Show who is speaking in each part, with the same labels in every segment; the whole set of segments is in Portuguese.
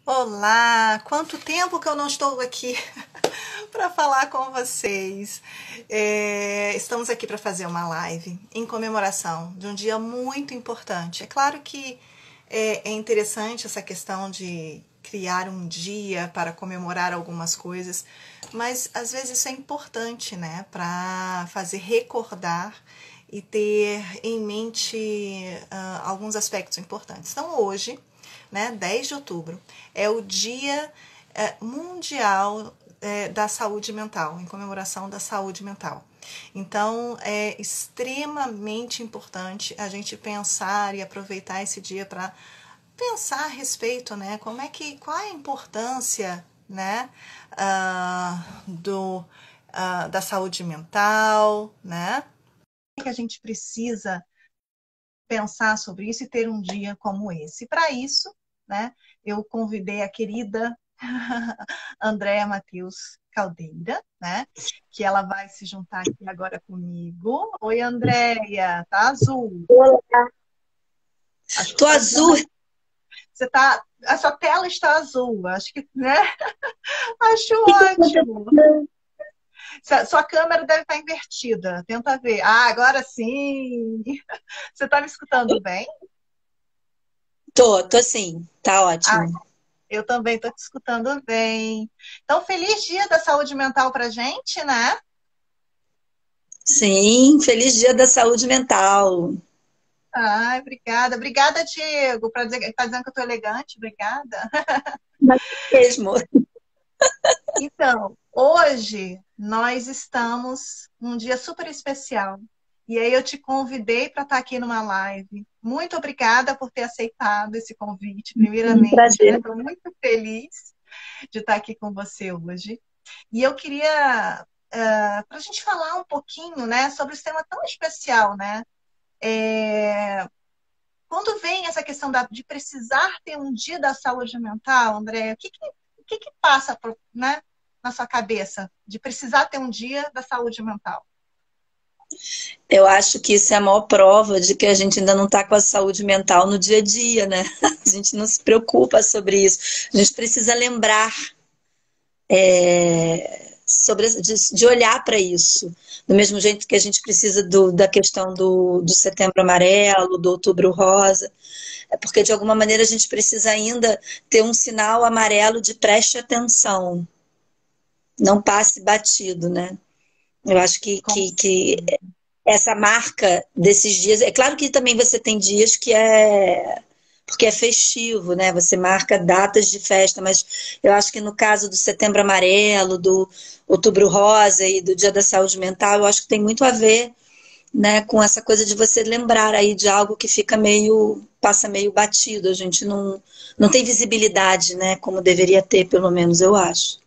Speaker 1: Olá! Quanto tempo que eu não estou aqui para falar com vocês. Estamos aqui para fazer uma live em comemoração de um dia muito importante. É claro que é interessante essa questão de criar um dia para comemorar algumas coisas, mas às vezes isso é importante, né? Para fazer recordar e ter em mente alguns aspectos importantes. Então, hoje, né, 10 de outubro, é o Dia Mundial da Saúde Mental, em comemoração da saúde mental. Então, é extremamente importante a gente pensar e aproveitar esse dia para pensar a respeito, né, qual é a importância, né, da saúde mental, né? Que a gente precisa pensar sobre isso e ter um dia como esse. Para isso, né, eu convidei a querida Andréa Matheus Caldeira, né, que ela vai se juntar aqui agora comigo. Oi, Andréia, tá azul.
Speaker 2: Olá,
Speaker 1: Acho que
Speaker 2: tô azul.
Speaker 1: a sua tela está azul, acho que, né? Acho ótimo. Sua câmera deve estar invertida. Tenta ver. Ah, agora sim. Você está me escutando bem?
Speaker 2: Tô sim, tá
Speaker 1: Ah,
Speaker 2: ótimo.
Speaker 1: eu também estou te escutando bem. Então, feliz dia da saúde mental pra gente, né?
Speaker 2: Sim, feliz Dia da Saúde Mental.
Speaker 1: Ai, obrigada. Obrigada, Diego, tá dizendo que eu tô elegante. Obrigada.
Speaker 2: Mas mesmo.
Speaker 1: Então, hoje nós estamos num dia super especial. E aí eu te convidei para estar aqui numa live. Muito obrigada por ter aceitado esse convite, primeiramente, né?
Speaker 2: Prazer.
Speaker 1: Estou muito feliz de estar aqui com você hoje. E eu queria, para a gente falar um pouquinho, né, sobre esse tema tão especial, né? Quando vem essa questão de precisar ter um dia da saúde mental, André, o que passa né, na sua cabeça de precisar ter um dia da saúde mental?
Speaker 2: Eu acho que isso é a maior prova de que a gente ainda não está com a saúde mental no dia a dia, né? A gente não se preocupa sobre isso. A gente precisa lembrar de olhar para isso. Do mesmo jeito que a gente precisa da questão do Setembro Amarelo, do Outubro Rosa. É porque, de alguma maneira, a gente precisa ainda ter um sinal amarelo de preste atenção, não passe batido, né? Eu acho
Speaker 1: Com
Speaker 2: que essa marca desses dias... É claro que também você tem dias que é... porque é festivo, né? Você marca datas de festa, mas eu acho que no caso do Setembro Amarelo, do Outubro Rosa e do Dia da Saúde Mental, eu acho que tem muito a ver, né, com essa coisa de você lembrar aí de algo que fica passa meio batido, a gente não tem visibilidade, né, como deveria ter, pelo menos eu acho.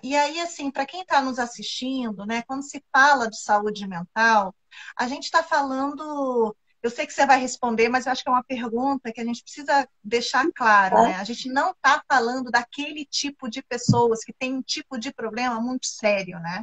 Speaker 1: E aí, assim, para quem está nos assistindo, né, quando se fala de saúde mental, a gente está falando. Eu sei que você vai responder, mas eu acho que é uma pergunta que a gente precisa deixar claro,
Speaker 2: Tá?
Speaker 1: né? A gente não está falando daquele tipo de pessoas que tem um tipo de problema muito sério, né?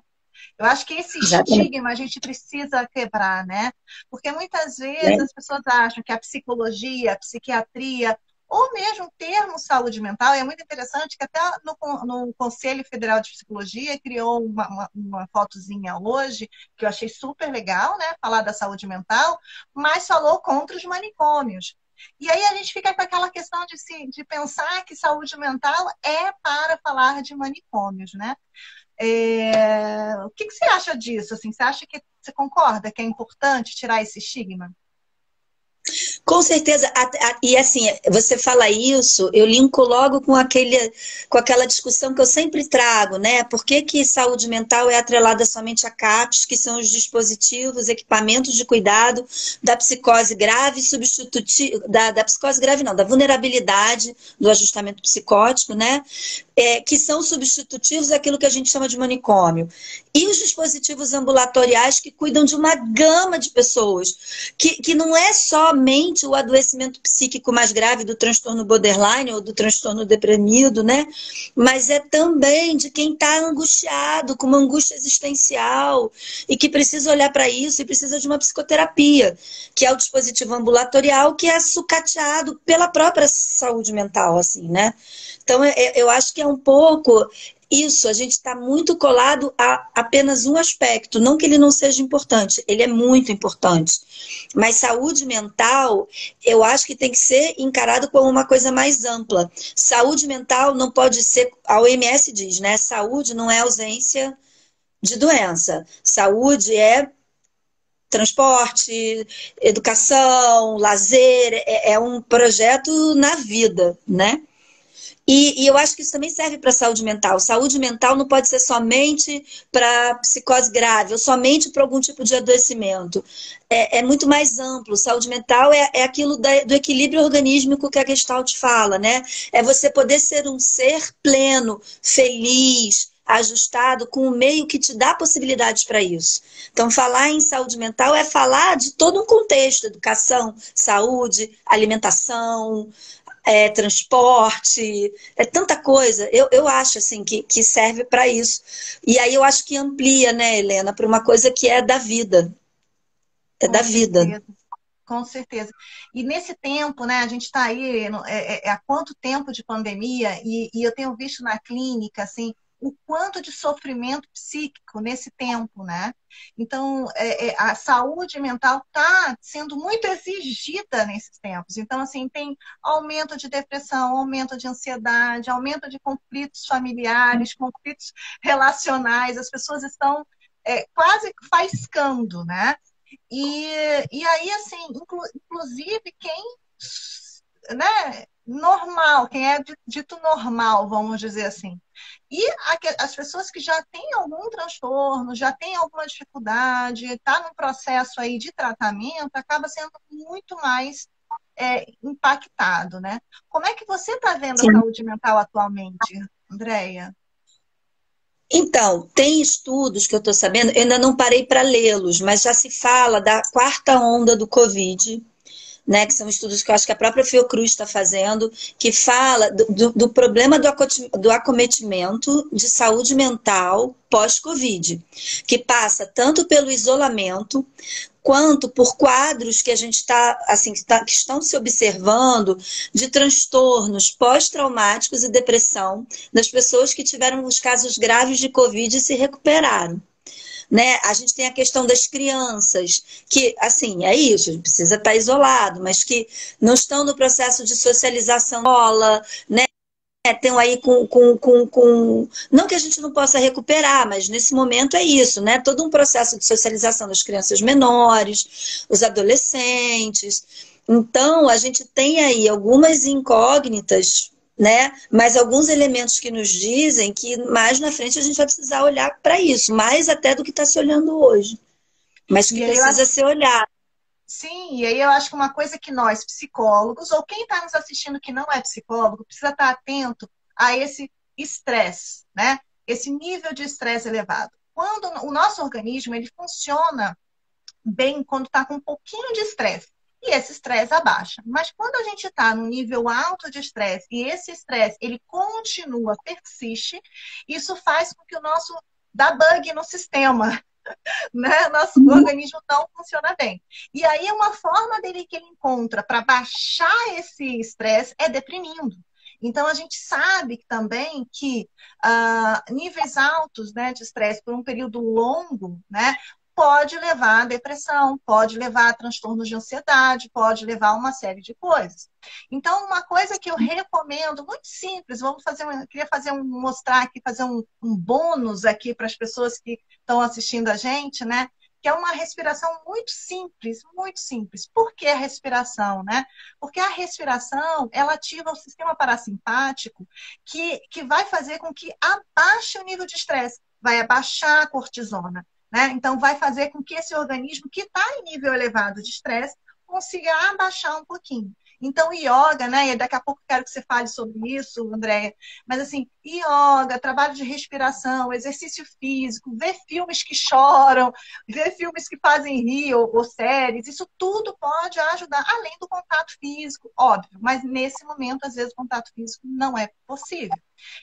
Speaker 1: Eu acho que esse
Speaker 2: Exatamente.
Speaker 1: estigma a gente precisa quebrar, né? Porque muitas vezes as pessoas acham que a psicologia, a psiquiatria, ou mesmo o termo saúde mental, é muito interessante que até no Conselho Federal de Psicologia criou uma fotozinha hoje, que eu achei super legal, né? Falar da saúde mental, mas falou contra os manicômios. E aí a gente fica com aquela questão de pensar que saúde mental é para falar de manicômios, né? O que você acha disso? Assim, você concorda que é importante tirar esse estigma?
Speaker 2: Com certeza, e assim, você fala isso, eu linko logo com aquela discussão que eu sempre trago, né? Por que que saúde mental é atrelada somente a CAPs, que são os dispositivos, equipamentos de cuidado da psicose grave, da psicose grave não, da vulnerabilidade, do ajustamento psicótico, né? Que são substitutivos daquilo que a gente chama de manicômio. E os dispositivos ambulatoriais que cuidam de uma gama de pessoas, que não é somente somente o adoecimento psíquico mais grave do transtorno borderline ou do transtorno deprimido, né? Mas é também de quem está angustiado, com uma angústia existencial e que precisa olhar para isso e precisa de uma psicoterapia, que é o dispositivo ambulatorial que é sucateado pela própria saúde mental, assim, né? Então, eu acho que é um pouco isso, a gente está muito colado a apenas um aspecto, não que ele não seja importante, ele é muito importante. Mas saúde mental, eu acho que tem que ser encarado como uma coisa mais ampla. Saúde mental não pode ser, a OMS diz, né? Saúde não é ausência de doença. Saúde é transporte, educação, lazer, é um projeto na vida, né? E eu acho que isso também serve para a saúde mental. Saúde mental não pode ser somente para psicose grave ou somente para algum tipo de adoecimento. É muito mais amplo. Saúde mental é aquilo do equilíbrio organísmico que a Gestalt fala, né? É você poder ser um ser pleno, feliz, ajustado com o meio que te dá possibilidades para isso. Então, falar em saúde mental é falar de todo um contexto, educação, saúde, alimentação, transporte, é tanta coisa. Eu acho assim que serve para isso. E aí eu acho que amplia, né, Helena, para uma coisa que é da vida. É
Speaker 1: Com
Speaker 2: da vida.
Speaker 1: certeza. Com certeza. E nesse tempo, né, a gente está aí, há quanto tempo de pandemia, e eu tenho visto na clínica, assim, o quanto de sofrimento psíquico nesse tempo, né? Então, a saúde mental está sendo muito exigida nesses tempos. Então, assim, tem aumento de depressão, aumento de ansiedade, aumento de conflitos familiares, conflitos relacionais, as pessoas estão quase faiscando, né? E aí, assim, inclusive quem, né, normal, quem é dito normal, vamos dizer assim. E as pessoas que já têm algum transtorno, já têm alguma dificuldade, está num processo aí de tratamento, acaba sendo muito mais impactado, né? Como é que você está vendo a
Speaker 2: Sim.
Speaker 1: saúde mental atualmente, Andréia?
Speaker 2: Então, tem estudos que eu estou sabendo, eu ainda não parei para lê-los, mas já se fala da quarta onda do Covid, né, que são estudos que eu acho que a própria Fiocruz está fazendo, que fala do problema do acometimento de saúde mental pós-Covid, que passa tanto pelo isolamento, quanto por quadros que a gente está, assim, que estão se observando de transtornos pós-traumáticos e depressão das pessoas que tiveram os casos graves de Covid e se recuperaram. Né? A gente tem a questão das crianças, que, assim, é isso, a gente precisa estar isolado, mas que não estão no processo de socialização da escola, né? Estão aí com. Não que a gente não possa recuperar, mas nesse momento é isso, né? Todo um processo de socialização das crianças menores, os adolescentes. Então, a gente tem aí algumas incógnitas, né? Mas alguns elementos que nos dizem que mais na frente a gente vai precisar olhar para isso, mais até do que está se olhando hoje, mas que
Speaker 1: E aí eu
Speaker 2: precisa
Speaker 1: acho
Speaker 2: ser olhado.
Speaker 1: Sim, e aí eu acho que uma coisa que nós, psicólogos, ou quem está nos assistindo que não é psicólogo, precisa estar atento a esse estresse, né? Esse nível de estresse elevado. Quando o nosso organismo, ele funciona bem quando está com um pouquinho de estresse. E esse estresse abaixa. Mas quando a gente está num nível alto de estresse e esse estresse ele continua, persiste, isso faz com que o nosso dá bug no sistema, né? Nosso organismo não funciona bem. E aí, uma forma dele que ele encontra para baixar esse estresse é deprimindo. Então, a gente sabe também que níveis altos, né, de estresse por um período longo, né, pode levar a depressão, pode levar a transtornos de ansiedade, pode levar a uma série de coisas. Então, uma coisa que eu recomendo, muito simples, queria mostrar aqui, fazer um bônus aqui para as pessoas que estão assistindo a gente, né? Que é uma respiração muito simples, muito simples. Por que a respiração, né? Porque a respiração, ela ativa o sistema parasimpático que vai fazer com que abaixe o nível de estresse, vai abaixar a cortisona, né? Então, vai fazer com que esse organismo que está em nível elevado de estresse consiga abaixar um pouquinho. Então, yoga, né? E daqui a pouco eu quero que você fale sobre isso, Andréia. Mas assim, yoga, trabalho de respiração, exercício físico, ver filmes que choram, ver filmes que fazem rir ou séries, isso tudo pode ajudar, além do contato físico, óbvio. Mas nesse momento, às vezes, o contato físico não é possível.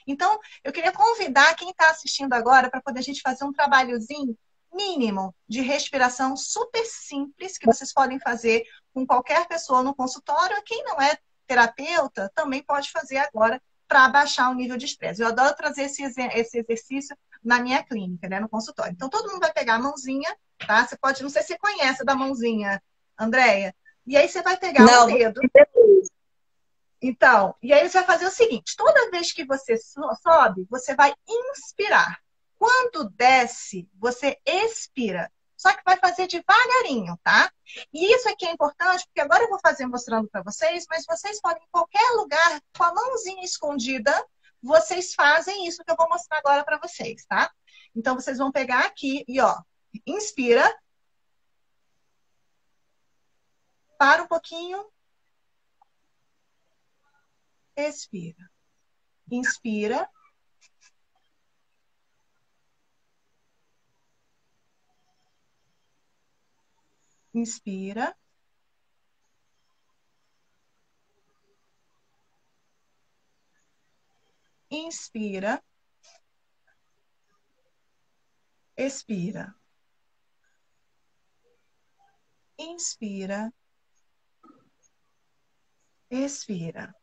Speaker 1: Então, eu queria convidar quem está assistindo agora para poder a gente fazer um trabalhozinho mínimo de respiração super simples que vocês podem fazer com qualquer pessoa no consultório. Quem não é terapeuta também pode fazer agora para baixar o nível de estresse. Eu adoro trazer esse exercício na minha clínica, né, no consultório. Então, todo mundo vai pegar a mãozinha, tá? Você pode, não sei se você conhece da mãozinha, Andréia. E aí você vai pegar um dedo. Então, e aí você vai fazer o seguinte, toda vez que você sobe, você vai inspirar. Quando desce, você expira. Só que vai fazer devagarinho, tá? E isso aqui é importante, porque agora eu vou fazer mostrando para vocês, mas vocês podem, em qualquer lugar, com a mãozinha escondida, vocês fazem isso que eu vou mostrar agora para vocês, tá? Então, vocês vão pegar aqui e, ó, inspira. Para um pouquinho. Expira. Inspira. Inspira. Inspira. Expira. Inspira. Expira.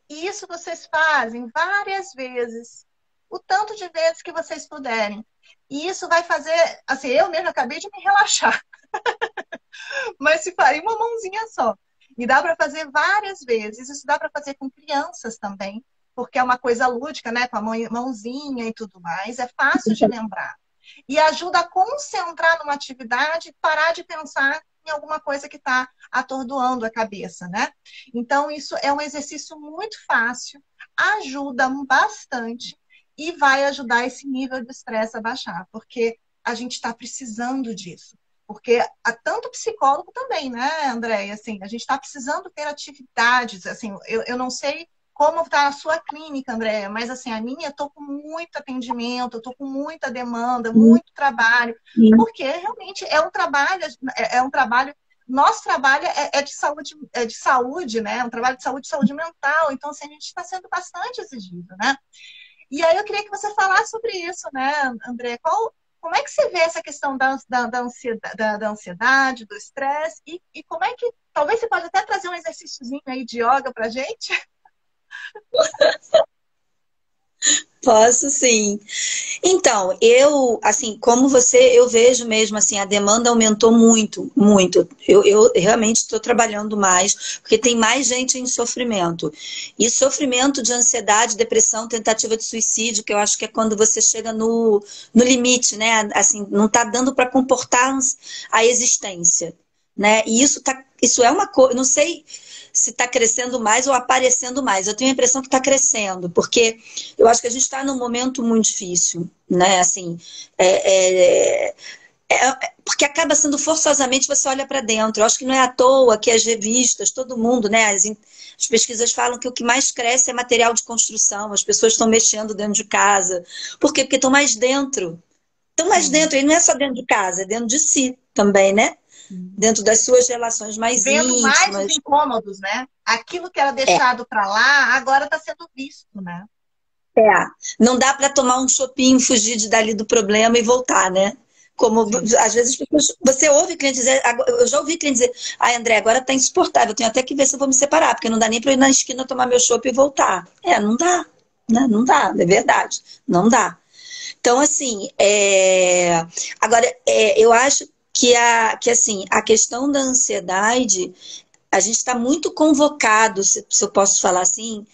Speaker 1: E isso vocês fazem várias vezes, o tanto de vezes que vocês puderem. E isso vai fazer, assim, eu mesmo acabei de me relaxar. Mas se faria uma mãozinha só. E dá para fazer várias vezes. Isso dá para fazer com crianças também, porque é uma coisa lúdica, né? Com a mãozinha e tudo mais. É fácil de lembrar. E ajuda a concentrar numa atividade e parar de pensar em alguma coisa que está atordoando a cabeça, né? Então, isso é um exercício muito fácil, ajuda bastante e vai ajudar esse nível de estresse a baixar, porque a gente está precisando disso. Porque há tanto psicólogo também, né, Andréia? Assim, a gente está precisando ter atividades. Assim, eu não sei como está a sua clínica, Andréia, mas assim, a minha, eu estou com muito atendimento, eu estou com muita demanda, muito trabalho, porque realmente é um trabalho, nosso trabalho é de saúde, né? É um trabalho de saúde mental, então assim, a gente está sendo bastante exigido, né? E aí eu queria que você falasse sobre isso, né, André? Como é que você vê essa questão da ansiedade, do estresse, e como é que, talvez você pode até trazer um exercíciozinho aí de yoga pra gente?
Speaker 2: Posso sim. Então, eu, assim, como você, eu vejo mesmo, assim, a demanda aumentou muito, muito. Eu realmente estou trabalhando mais, porque tem mais gente em sofrimento. E sofrimento de ansiedade, depressão, tentativa de suicídio, que eu acho que é quando você chega no limite, né? Assim, não está dando para comportar a existência, né? E isso é uma coisa, não sei se está crescendo mais ou aparecendo mais. Eu tenho a impressão que está crescendo, porque eu acho que a gente está num momento muito difícil, né? Assim, porque acaba sendo forçosamente você olha para dentro. Eu acho que não é à toa que as revistas, todo mundo, né? As pesquisas falam que o que mais cresce é material de construção. As pessoas estão mexendo dentro de casa. Por quê? Porque estão mais dentro. Estão mais dentro. E não é só dentro de casa, é dentro de si também, né? Dentro das suas relações mais
Speaker 1: vendo
Speaker 2: íntimas.
Speaker 1: Vendo mais os incômodos, né? Aquilo que era deixado para lá, agora está sendo visto, né?
Speaker 2: Não dá para tomar um chopinho, fugir dali do problema e voltar, né? Como sim. Às vezes você ouve cliente dizer, eu já ouvi cliente dizer, ai André, agora tá insuportável, eu tenho até que ver se eu vou me separar, porque não dá nem para ir na esquina tomar meu chopp e voltar. Não dá, né? Não dá, é verdade, não dá. Então, assim, agora, eu acho que assim, a questão da ansiedade, a gente está muito convocado, se eu posso falar assim,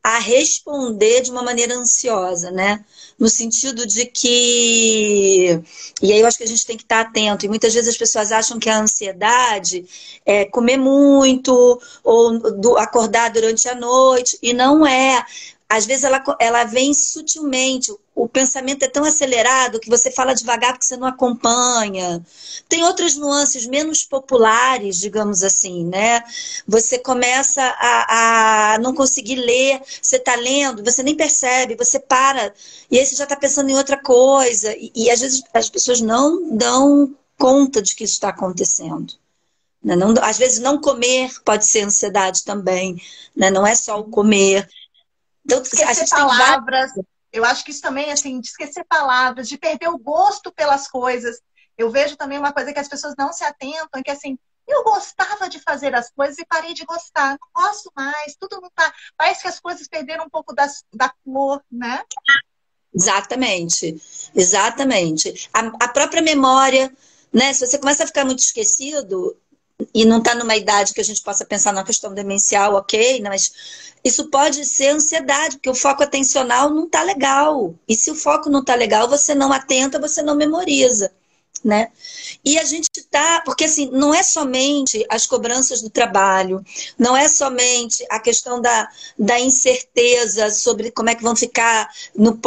Speaker 2: a responder de uma maneira ansiosa, né? No sentido de que... E aí eu acho que a gente tem que estar atento. E muitas vezes as pessoas acham que a ansiedade é comer muito, ou acordar durante a noite, e não é. Às vezes ela vem sutilmente. o pensamento é tão acelerado que você fala devagar porque você não acompanha. Tem outras nuances menos populares, digamos assim, né? Você começa a não conseguir ler, você está lendo, você nem percebe, você para, e aí você já está pensando em outra coisa. E às vezes as pessoas não dão conta de que isso está acontecendo. Né? Não, às vezes não comer pode ser ansiedade também, né? Não é só o comer. Então, a
Speaker 1: Esquecer
Speaker 2: gente tem várias...
Speaker 1: palavras. Eu acho que isso também, assim, de esquecer palavras, de perder o gosto pelas coisas. Eu vejo também uma coisa que as pessoas não se atentam, que assim, eu gostava de fazer as coisas e parei de gostar. Não gosto mais, tudo não tá. Parece que as coisas perderam um pouco da cor, né?
Speaker 2: Exatamente, exatamente. A própria memória, né? Se você começa a ficar muito esquecido e não está numa idade que a gente possa pensar na questão demencial, ok, né, mas isso pode ser ansiedade, porque o foco atencional não está legal. E se o foco não está legal, você não atenta, você não memoriza. Né? E a gente tá, porque assim, não é somente as cobranças do trabalho, não é somente a questão da incerteza sobre como é que vão ficar no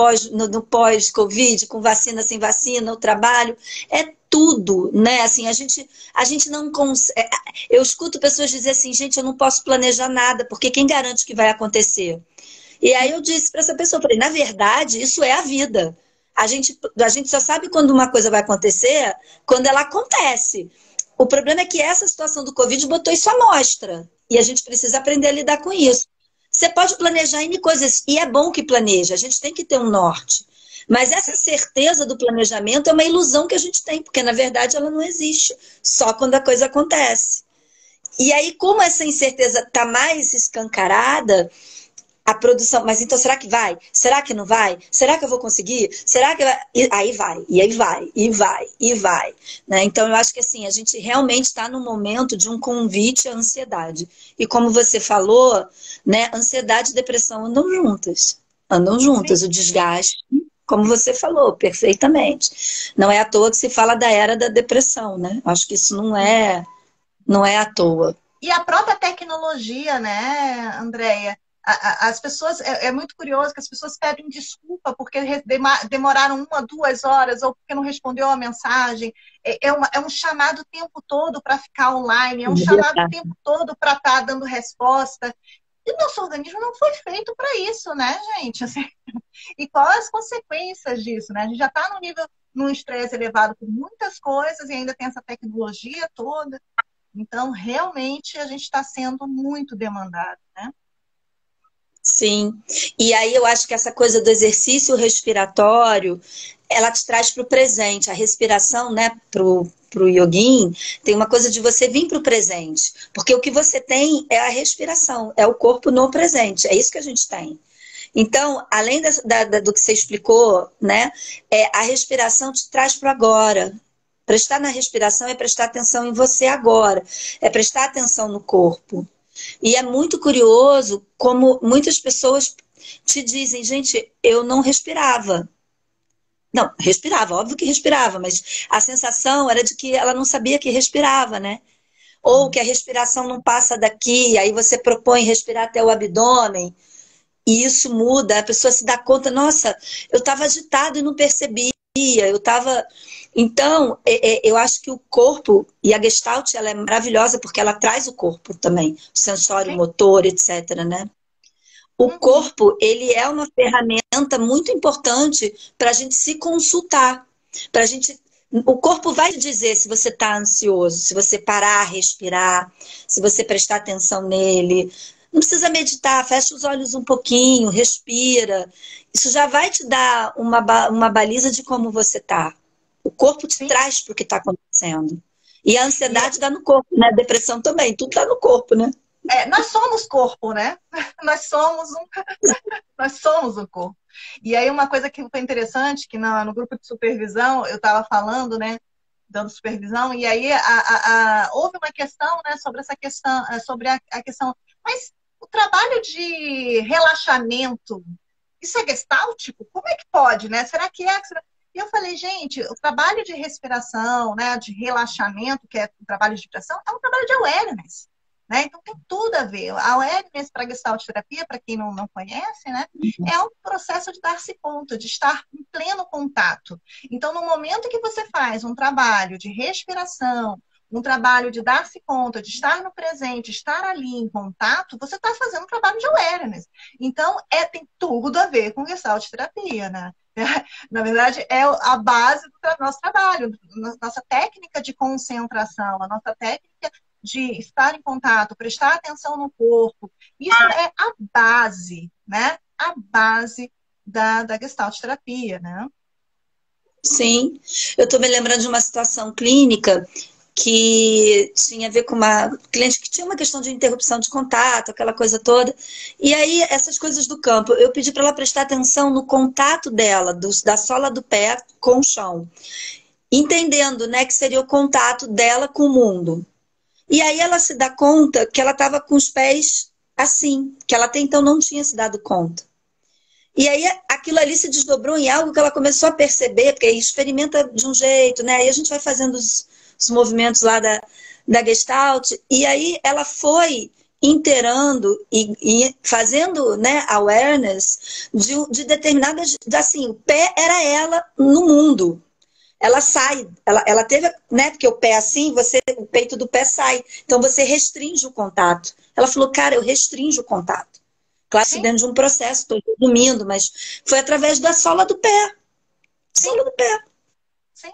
Speaker 2: pós-Covid, com vacina, sem vacina, o trabalho, é tudo, né? Assim, a gente não consegue. Eu escuto pessoas dizer assim, gente, eu não posso planejar nada, porque quem garante que vai acontecer? E aí eu disse para essa pessoa, falei, na verdade, isso é a vida. A gente só sabe quando uma coisa vai acontecer quando ela acontece. O problema é que essa situação do Covid botou isso à mostra. E a gente precisa aprender a lidar com isso. Você pode planejar N coisas, e é bom que planeje, a gente tem que ter um norte. Mas essa certeza do planejamento é uma ilusão que a gente tem, porque na verdade ela não existe, só quando a coisa acontece. E aí, como essa incerteza está mais escancarada, a produção, mas então será que vai? Será que não vai? Será que eu vou conseguir? Será que vai? E aí vai, e aí vai, e vai, e vai. Né? Então eu acho que assim, a gente realmente está num momento de um convite à ansiedade. E como você falou, né, ansiedade e depressão andam juntas. Andam
Speaker 1: Sim.
Speaker 2: juntas, o desgaste, como você falou, perfeitamente. Não é à toa que se fala da era da depressão, né? Acho que isso não é à toa.
Speaker 1: E a própria tecnologia, né, Andréia? As pessoas, é muito curioso que as pessoas pedem desculpa porque demoraram 1, 2 horas ou porque não respondeu a mensagem. É um chamado o tempo todo para ficar online, é um chamado o tempo todo para estar dando resposta. E nosso organismo não foi feito para isso, né, gente? Assim, e quais as consequências disso, né? A gente já está num estresse elevado por muitas coisas e ainda tem essa tecnologia toda. Então, realmente, a gente está sendo muito demandado, né?
Speaker 2: Sim. E aí eu acho que essa coisa do exercício respiratório, ela te traz para o presente. A respiração, né, pro yogin, tem uma coisa de você vir para o presente. Porque o que você tem é a respiração, é o corpo no presente. É isso que a gente tem. Então, além do que você explicou, né, a respiração te traz para agora. Prestar na respiração é prestar atenção em você agora. É prestar atenção no corpo. E é muito curioso como muitas pessoas te dizem, gente, eu não respirava. Não, respirava, óbvio que respirava, mas a sensação era de que ela não sabia que respirava, né? Ou que a respiração não passa daqui, aí você propõe respirar até o abdômen, e isso muda, a pessoa se dá conta, nossa, eu estava agitado e não percebia, eu estava... Então, eu acho que o corpo, e a Gestalt, ela é maravilhosa porque ela traz o corpo também, o sensório, motor, etc, né? O corpo, ele é uma ferramenta muito importante para a gente se consultar, para a gente... O corpo vai te dizer se você está ansioso, se você parar, respirar, se você prestar atenção nele. Não precisa meditar, fecha os olhos um pouquinho, respira. Isso já vai te dar uma baliza de como você está. O corpo te traz para o que está acontecendo. E a ansiedade está no corpo, né? A depressão também, tudo está no corpo, né?
Speaker 1: Nós somos corpo, né? Nós somos um corpo. E aí uma coisa que foi interessante, que no grupo de supervisão eu estava falando, né? Dando supervisão, e aí houve uma questão, né, sobre essa questão, sobre a questão, mas o trabalho de relaxamento, isso é gestáltico? Como é que pode, né? Será que é? E eu falei, gente, o trabalho de respiração, né, de relaxamento, que é o trabalho de respiração, é um trabalho de awareness. né? Então tem tudo a ver. A awareness para Gestalt terapia, para quem não conhece, né, é um processo de dar-se conta, de estar em pleno contato. Então, no momento que você faz um trabalho de respiração, um trabalho de dar-se conta, de estar no presente, estar ali em contato, você está fazendo um trabalho de awareness. Então, tem tudo a ver com Gestalt terapia, né? Na verdade, é a base do nosso trabalho, nossa técnica de concentração, a nossa técnica de estar em contato, prestar atenção no corpo. Isso é a base, né? A base da Gestalt terapia, né?
Speaker 2: Sim, eu estou me lembrando de uma situação clínica que tinha a ver com uma cliente que tinha uma questão de interrupção de contato, aquela coisa toda. E aí, essas coisas do campo, eu pedi para ela prestar atenção no contato dela, da sola do pé com o chão, entendendo, né, que seria o contato dela com o mundo. E aí ela se dá conta que ela estava com os pés assim, que ela até então não tinha se dado conta. E aí aquilo ali se desdobrou em algo que ela começou a perceber, porque aí experimenta de um jeito, né? Aí a gente vai fazendo os movimentos lá da Gestalt, e aí ela foi inteirando e fazendo, né, awareness de determinadas, assim, o pé era ela no mundo. Ela sai, ela teve, né, porque o pé assim, o peito do pé sai, então você restringe o contato. Ela falou, cara, eu restringo o contato. Claro que dentro de um processo, estou resumindo, mas foi através da sola do pé. Sola do pé.
Speaker 1: Sim,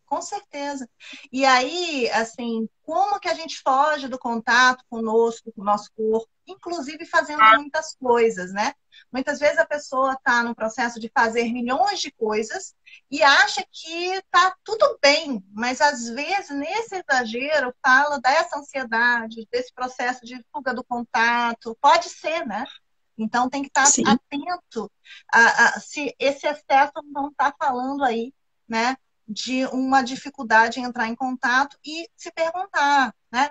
Speaker 1: com certeza. E aí, assim, como que a gente foge do contato conosco, com o nosso corpo, inclusive fazendo muitas coisas, né? Muitas vezes a pessoa está no processo de fazer milhões de coisas e acha que está tudo bem, mas às vezes nesse exagero fala dessa ansiedade, desse processo de fuga do contato, pode ser, né? Então tem que estar atento se esse excesso não está falando aí, né, de uma dificuldade em entrar em contato e se perguntar, né,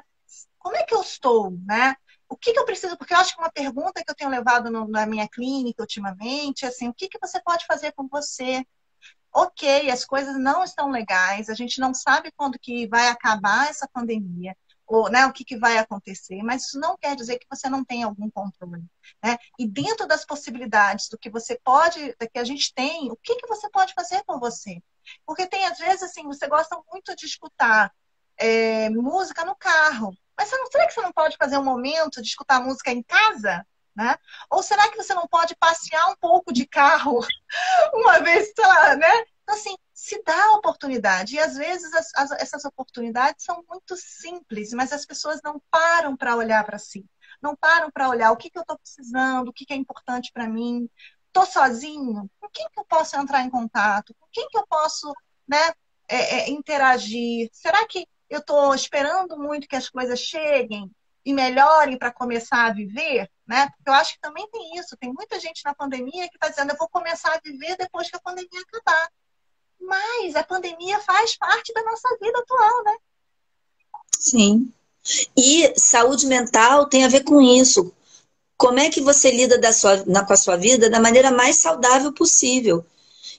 Speaker 1: como é que eu estou, né? O que eu preciso? Porque eu acho que uma pergunta que eu tenho levado na minha clínica ultimamente é assim, o que você pode fazer por você? Ok, as coisas não estão legais, a gente não sabe quando que vai acabar essa pandemia, ou, né, o que vai acontecer, mas isso não quer dizer que você não tem algum controle, né? E dentro das possibilidades do que você pode, que a gente tem, o que você pode fazer por você? Porque tem, às vezes, assim, você gosta muito de escutar música no carro, mas será que você não pode fazer um momento de escutar música em casa? Né? Ou será que você não pode passear um pouco de carro uma vez, sei lá, né? Então, assim, se dá a oportunidade. E às vezes essas oportunidades são muito simples, mas as pessoas não param para olhar para si. Não param para olhar o que eu estou precisando, o que é importante para mim. Estou sozinho? Com quem que eu posso entrar em contato? Com quem que eu posso, né, interagir? Será que eu estou esperando muito que as coisas cheguem e melhorem para começar a viver, né? Porque eu acho que também tem isso. Tem muita gente na pandemia que está dizendo eu vou começar a viver depois que a pandemia acabar. Mas a pandemia faz parte da nossa vida atual, né?
Speaker 2: Sim. E saúde mental tem a ver com isso. Como é que você lida com a sua vida da maneira mais saudável possível?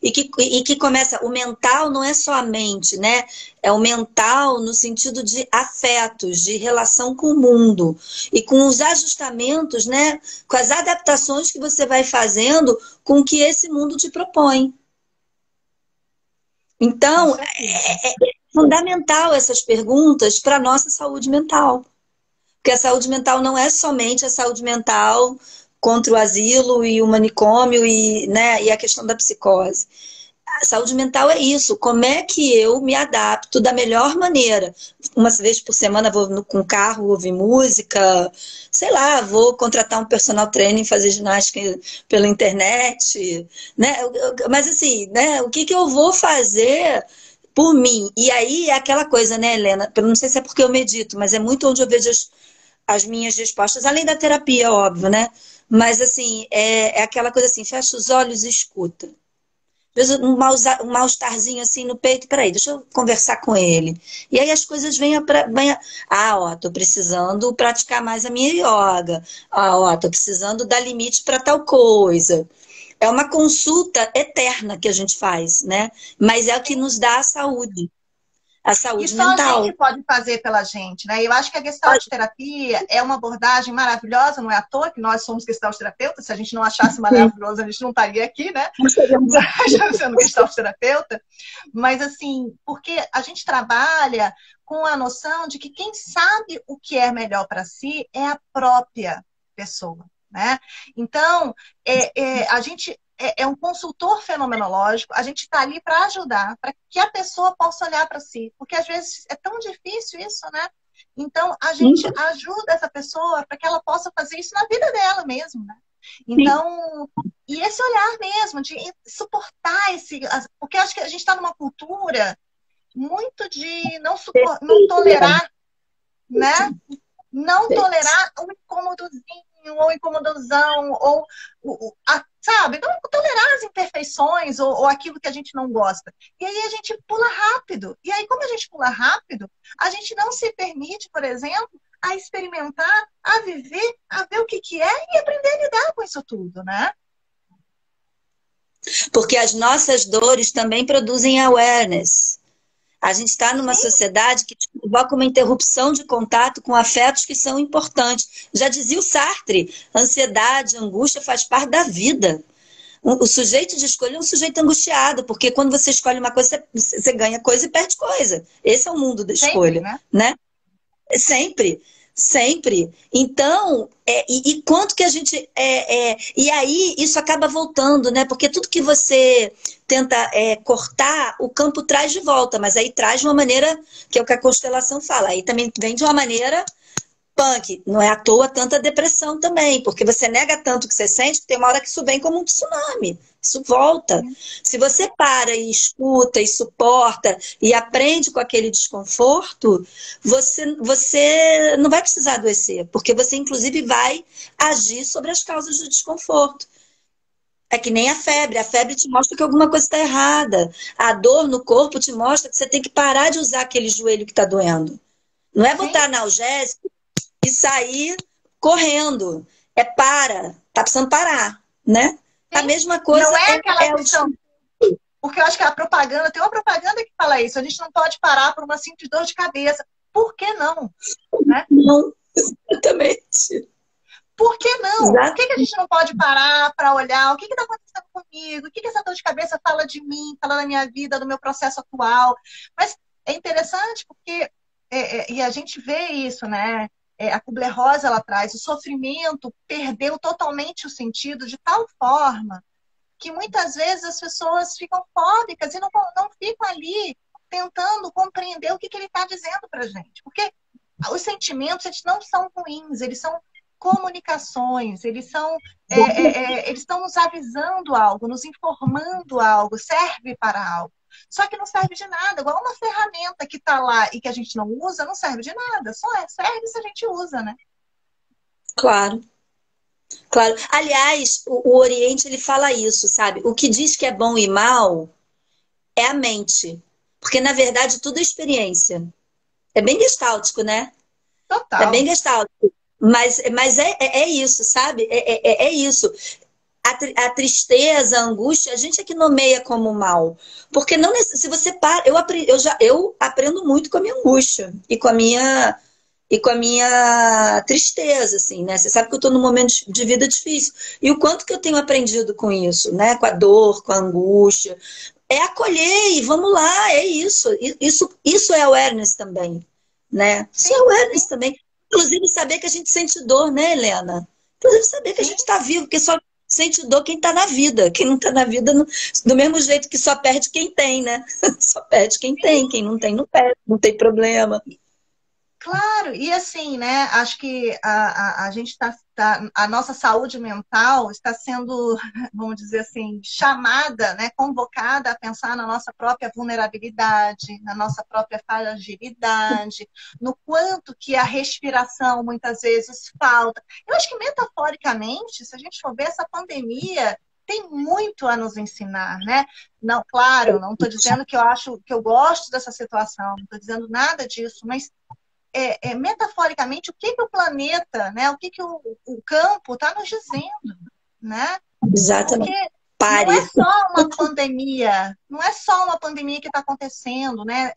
Speaker 2: E que começa, o mental não é só a mente, né? É o mental no sentido de afetos, de relação com o mundo. E com os ajustamentos, né? Com as adaptações que você vai fazendo com o que esse mundo te propõe. Então, é fundamental essas perguntas para a nossa saúde mental. Porque a saúde mental não é somente a saúde mental contra o asilo e o manicômio né, e a questão da psicose. A saúde mental é isso. Como é que eu me adapto da melhor maneira? Uma vez por semana vou com o carro ouvir música, sei lá, vou contratar um personal trainer, fazer ginástica pela internet, né? Mas assim, né? O que eu vou fazer por mim? E aí é aquela coisa, né, Helena? Eu não sei se é porque eu medito, mas é muito onde eu vejo as minhas respostas, além da terapia, óbvio, né? Mas assim, é aquela coisa assim, fecha os olhos e escuta. Às vezes um mal-estarzinho assim no peito, peraí, deixa eu conversar com ele. E aí as coisas tô precisando praticar mais a minha yoga. Tô precisando dar limite para tal coisa. É uma consulta eterna que a gente faz, né? Mas é o que nos dá a saúde. a
Speaker 1: E
Speaker 2: saúde
Speaker 1: só a
Speaker 2: mental.
Speaker 1: gente pode fazer pela gente, né? Eu acho que a Gestalt terapia é uma abordagem maravilhosa, não é à toa que nós somos Gestalt terapeutas. Se a gente não achasse maravilhoso, a gente não estaria aqui, né? Sendo Gestalt terapeuta. Mas assim, porque a gente trabalha com a noção de que quem sabe o que é melhor para si é a própria pessoa, né? Então, a gente é um consultor fenomenológico, a gente está ali para ajudar, para que a pessoa possa olhar para si, porque às vezes é tão difícil isso, né? Então, a gente ajuda essa pessoa para que ela possa fazer isso na vida dela mesmo, né? Então, e esse olhar mesmo, de suportar porque eu acho que a gente está numa cultura muito de não tolerar, né? Não tolerar um incômodozinho, ou incomodosão, ou, sabe? Não tolerar as imperfeições, ou aquilo que a gente não gosta. E aí a gente pula rápido. E aí, como a gente pula rápido, a gente não se permite, por exemplo, a experimentar, a viver, a ver o que é e aprender a lidar com isso tudo, né?
Speaker 2: Porque as nossas dores também produzem awareness. A gente está numa sociedade que provoca uma interrupção de contato com afetos que são importantes. Já dizia o Sartre, ansiedade, angústia faz parte da vida. O sujeito de escolha é um sujeito angustiado, porque quando você escolhe uma coisa, você ganha coisa e perde coisa. Esse é o mundo da escolha,
Speaker 1: Sempre,
Speaker 2: né? Sempre, sempre. Então, e quanto que a gente. E aí isso acaba voltando, né? Porque tudo que você tenta cortar, o campo traz de volta, mas aí traz de uma maneira, que é o que a constelação fala, aí também vem de uma maneira punk. Não é à toa tanta depressão também, porque você nega tanto que você sente que tem uma hora que isso vem como um tsunami. Isso volta. Se você para e escuta e suporta e aprende com aquele desconforto, você não vai precisar adoecer, porque você, inclusive, vai agir sobre as causas do desconforto. É que nem a febre te mostra que alguma coisa está errada. A dor no corpo te mostra que você tem que parar de usar aquele joelho que está doendo. Não é botar analgésico e sair correndo. Tá precisando parar, né?
Speaker 1: Sim.
Speaker 2: A mesma coisa
Speaker 1: não é aquela questão.
Speaker 2: o...
Speaker 1: Porque eu acho que a propaganda, tem uma propaganda que fala isso, a gente não pode parar por uma simples dor de cabeça. Por que não? Né?
Speaker 2: Não, exatamente.
Speaker 1: Por que não? Por que a gente não pode parar para olhar o que está acontecendo comigo? O que essa dor de cabeça fala de mim, fala da minha vida, do meu processo atual? Mas é interessante porque, e a gente vê isso, né? A Kubler-Ross, ela traz, o sofrimento perdeu totalmente o sentido de tal forma que muitas vezes as pessoas ficam fóbicas e não ficam ali tentando compreender o que ele está dizendo para a gente. Porque os sentimentos, eles não são ruins, eles são comunicações, eles estão nos avisando algo, nos informando algo, serve para algo. Só que não serve de nada, igual uma ferramenta que está lá e que a gente não usa, não serve de nada, só serve se a gente usa, né?
Speaker 2: Claro. Claro. Aliás, o Oriente ele fala isso, sabe? O que diz que é bom e mal é a mente. Porque, na verdade, tudo é experiência. É bem gestáltico, né?
Speaker 1: Total.
Speaker 2: É bem gestáltico. Mas é isso, sabe? É isso. A tristeza, a angústia, a gente é que nomeia como mal. Porque não se você para. Eu aprendo muito com a minha angústia e com a minha tristeza, assim, né? Você sabe que eu estou num momento de vida difícil. E o quanto que eu tenho aprendido com isso, né? Com a dor, com a angústia. É acolher e vamos lá, é isso. Isso é awareness também, né? Isso é awareness também. Inclusive saber que a gente sente dor, né, Helena? Inclusive saber que a gente está vivo, porque só sente dor quem está na vida. Quem não está na vida, do mesmo jeito que só perde quem tem, né? Só perde quem tem. Quem não tem, não perde. Não tem problema.
Speaker 1: Claro, e assim, né? Acho que a gente a nossa saúde mental está sendo, vamos dizer assim, chamada, né, convocada a pensar na nossa própria vulnerabilidade, na nossa própria fragilidade, no quanto que a respiração muitas vezes falta. Eu acho que metaforicamente, se a gente for ver essa pandemia, tem muito a nos ensinar, né? Não, claro, não estou dizendo que eu acho que eu gosto dessa situação, não estou dizendo nada disso, mas metaforicamente, o que o planeta, né, o que o campo está nos dizendo, né?
Speaker 2: Exatamente.
Speaker 1: Não
Speaker 2: pare.
Speaker 1: é só uma pandemia, não é só uma pandemia que está acontecendo, né?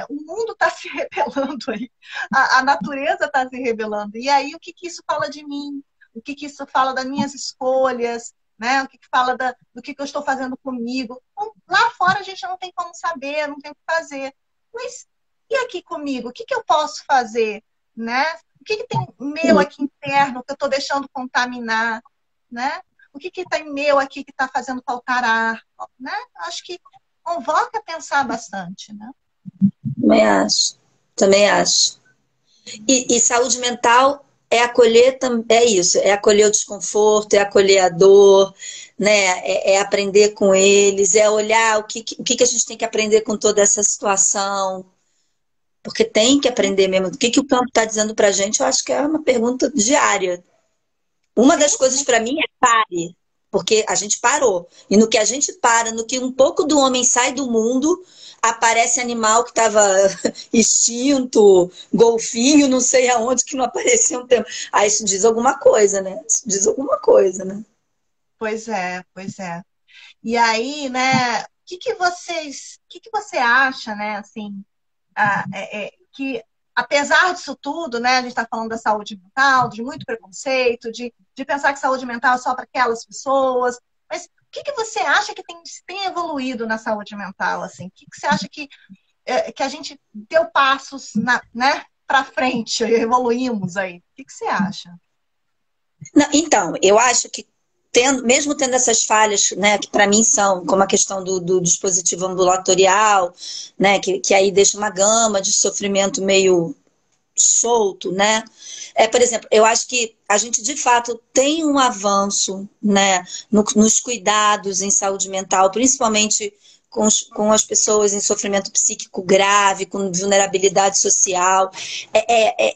Speaker 1: O mundo está se rebelando aí, a natureza está se rebelando. E aí, o que que isso fala de mim? O que que isso fala das minhas escolhas? Né? O que que fala do que eu estou fazendo comigo? Bom, lá fora a gente não tem como saber, não tem o que fazer. Mas e aqui comigo? O que que eu posso fazer? Né? O que que tem meu aqui interno que eu estou deixando contaminar? Né? O que que tem meu aqui que está fazendo faltar ar? Né? Acho que convoca a pensar bastante. Né?
Speaker 2: Também acho. Também acho. E saúde mental é acolher, é isso, é acolher o desconforto, é acolher a dor, né? É aprender com eles, é olhar o que a gente tem que aprender com toda essa situação, porque tem que aprender mesmo. O que o campo está dizendo para a gente, eu acho que é uma pergunta diária. Uma das coisas para mim é pare, porque a gente parou. E no que a gente para, no que um pouco do homem sai do mundo, aparece animal que estava extinto, golfinho, não sei aonde, que não aparecia um tempo. Aí isso diz alguma coisa, né? Isso diz alguma coisa, né?
Speaker 1: Pois é, pois é. E aí, né, o que você acha, né, assim, que apesar disso tudo, né, a gente está falando da saúde mental, de muito preconceito, de pensar que saúde mental é só para aquelas pessoas, mas o que você acha que tem evoluído na saúde mental, assim? O que você acha que a gente deu passos, né, para frente, evoluímos aí? O que você acha?
Speaker 2: Não, então, eu acho que mesmo tendo essas falhas, né, que para mim são como a questão do dispositivo ambulatorial, né, que aí deixa uma gama de sofrimento meio solto, né? Por exemplo, eu acho que a gente de fato tem um avanço, né, nos cuidados em saúde mental, principalmente com as pessoas em sofrimento psíquico grave, com vulnerabilidade social.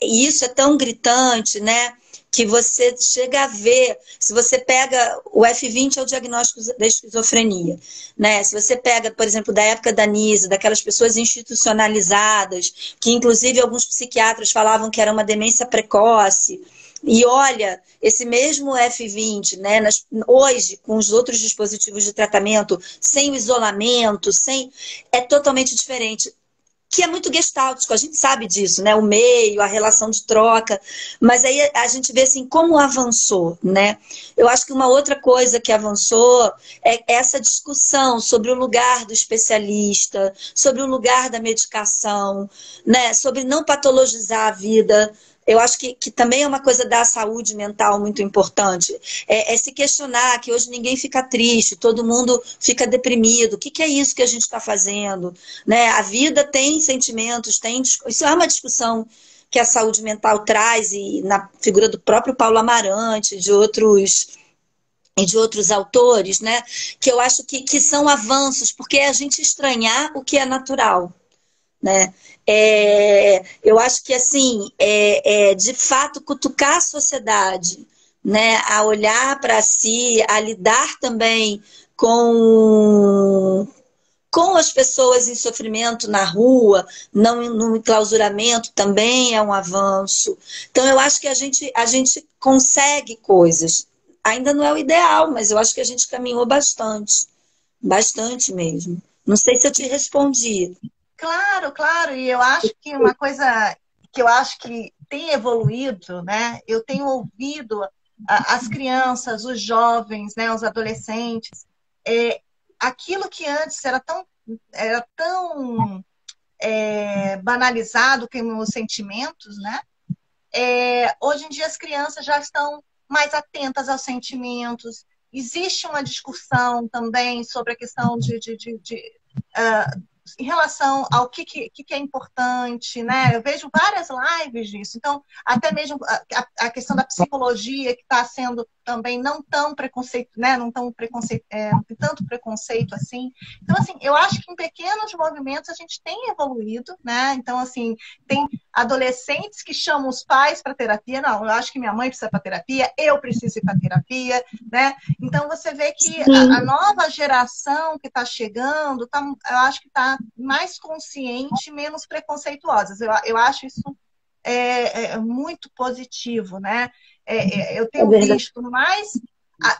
Speaker 2: Isso é tão gritante, né? Que você chega a ver, se você pega o F20 é o diagnóstico da esquizofrenia, né? Se você pega, por exemplo, da época da NISA, daquelas pessoas institucionalizadas, que inclusive alguns psiquiatras falavam que era uma demência precoce, e olha, esse mesmo F20, né, hoje, com os outros dispositivos de tratamento, sem o isolamento, é totalmente diferente, que é muito gestáltico, a gente sabe disso, né? O meio, a relação de troca, mas aí a gente vê assim como avançou, né? Eu acho que uma outra coisa que avançou é essa discussão sobre o lugar do especialista, sobre o lugar da medicação, né? Sobre não patologizar a vida. Eu acho que também é uma coisa da saúde mental muito importante. Se questionar que hoje ninguém fica triste, todo mundo fica deprimido. O que é isso que a gente está fazendo? Né? A vida tem sentimentos, isso é uma discussão que a saúde mental traz, e na figura do próprio Paulo Amarante, e de outros autores, né? Que eu acho que são avanços, porque é a gente estranhar o que é natural. Né? Eu acho que assim de fato cutucar a sociedade, né? A olhar para si, a lidar também com as pessoas em sofrimento na rua, não no enclausuramento, também é um avanço. Então eu acho que a gente consegue coisas. Ainda não é o ideal, mas eu acho que a gente caminhou bastante, bastante mesmo. Não sei se eu te respondi.
Speaker 1: Claro, claro, e eu acho que uma coisa que eu acho que tem evoluído, né? Eu tenho ouvido as crianças, os jovens, né, os adolescentes, aquilo que antes era tão banalizado como os sentimentos, né? Hoje em dia as crianças já estão mais atentas aos sentimentos. Existe uma discussão também sobre a questão em relação ao que é importante, né? Eu vejo várias lives disso. Então, até mesmo a questão da psicologia, que está sendo também não tão preconceito, né? Não tem tanto preconceito assim. Então, assim, eu acho que em pequenos movimentos a gente tem evoluído, né? Então, assim, tem adolescentes que chamam os pais para terapia. Não, eu acho que minha mãe precisa para terapia, eu preciso ir para terapia, né? Então, você vê que a nova geração que está chegando, eu acho que está mais consciente, menos preconceituosas. Eu acho isso muito positivo, né? Eu tenho visto mais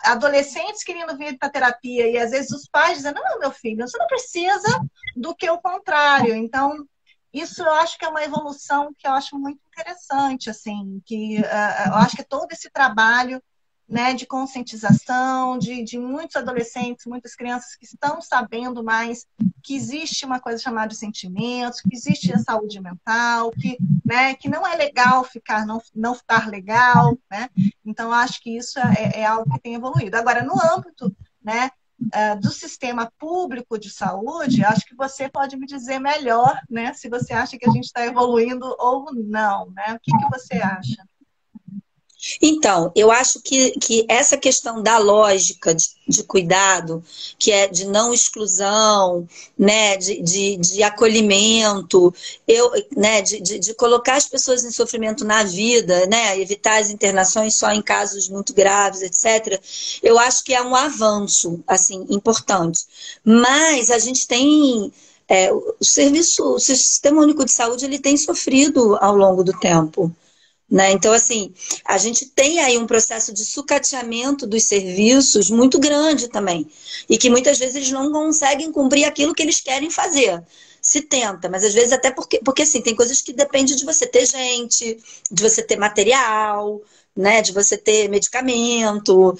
Speaker 1: adolescentes querendo vir para terapia e às vezes os pais dizendo, não, meu filho, você não precisa do que o contrário. Então, isso eu acho que é uma evolução que eu acho muito interessante, assim, que eu acho que todo esse trabalho, né, de conscientização, de muitos adolescentes, muitas crianças que estão sabendo mais que existe uma coisa chamada de sentimentos, que existe a saúde mental, que, né, que não é legal ficar, não ficar legal, né? Então, acho que isso é algo que tem evoluído. Agora, no âmbito, né, do sistema público de saúde, acho que você pode me dizer melhor, né, se você acha que a gente está evoluindo ou não, né? O que você acha?
Speaker 2: Então, eu acho que essa questão da lógica de cuidado, que é de não exclusão, né, de acolhimento, né, de colocar as pessoas em sofrimento na vida, né, evitar as internações só em casos muito graves, etc., eu acho que é um avanço, assim, importante. Mas a gente tem... o Sistema Único de Saúde, ele tem sofrido ao longo do tempo. Né? Então, assim, a gente tem aí um processo de sucateamento dos serviços muito grande também. E que muitas vezes eles não conseguem cumprir aquilo que eles querem fazer. Se tenta, mas às vezes até porque assim, tem coisas que dependem de você ter gente, de você ter material, né? De você ter medicamento.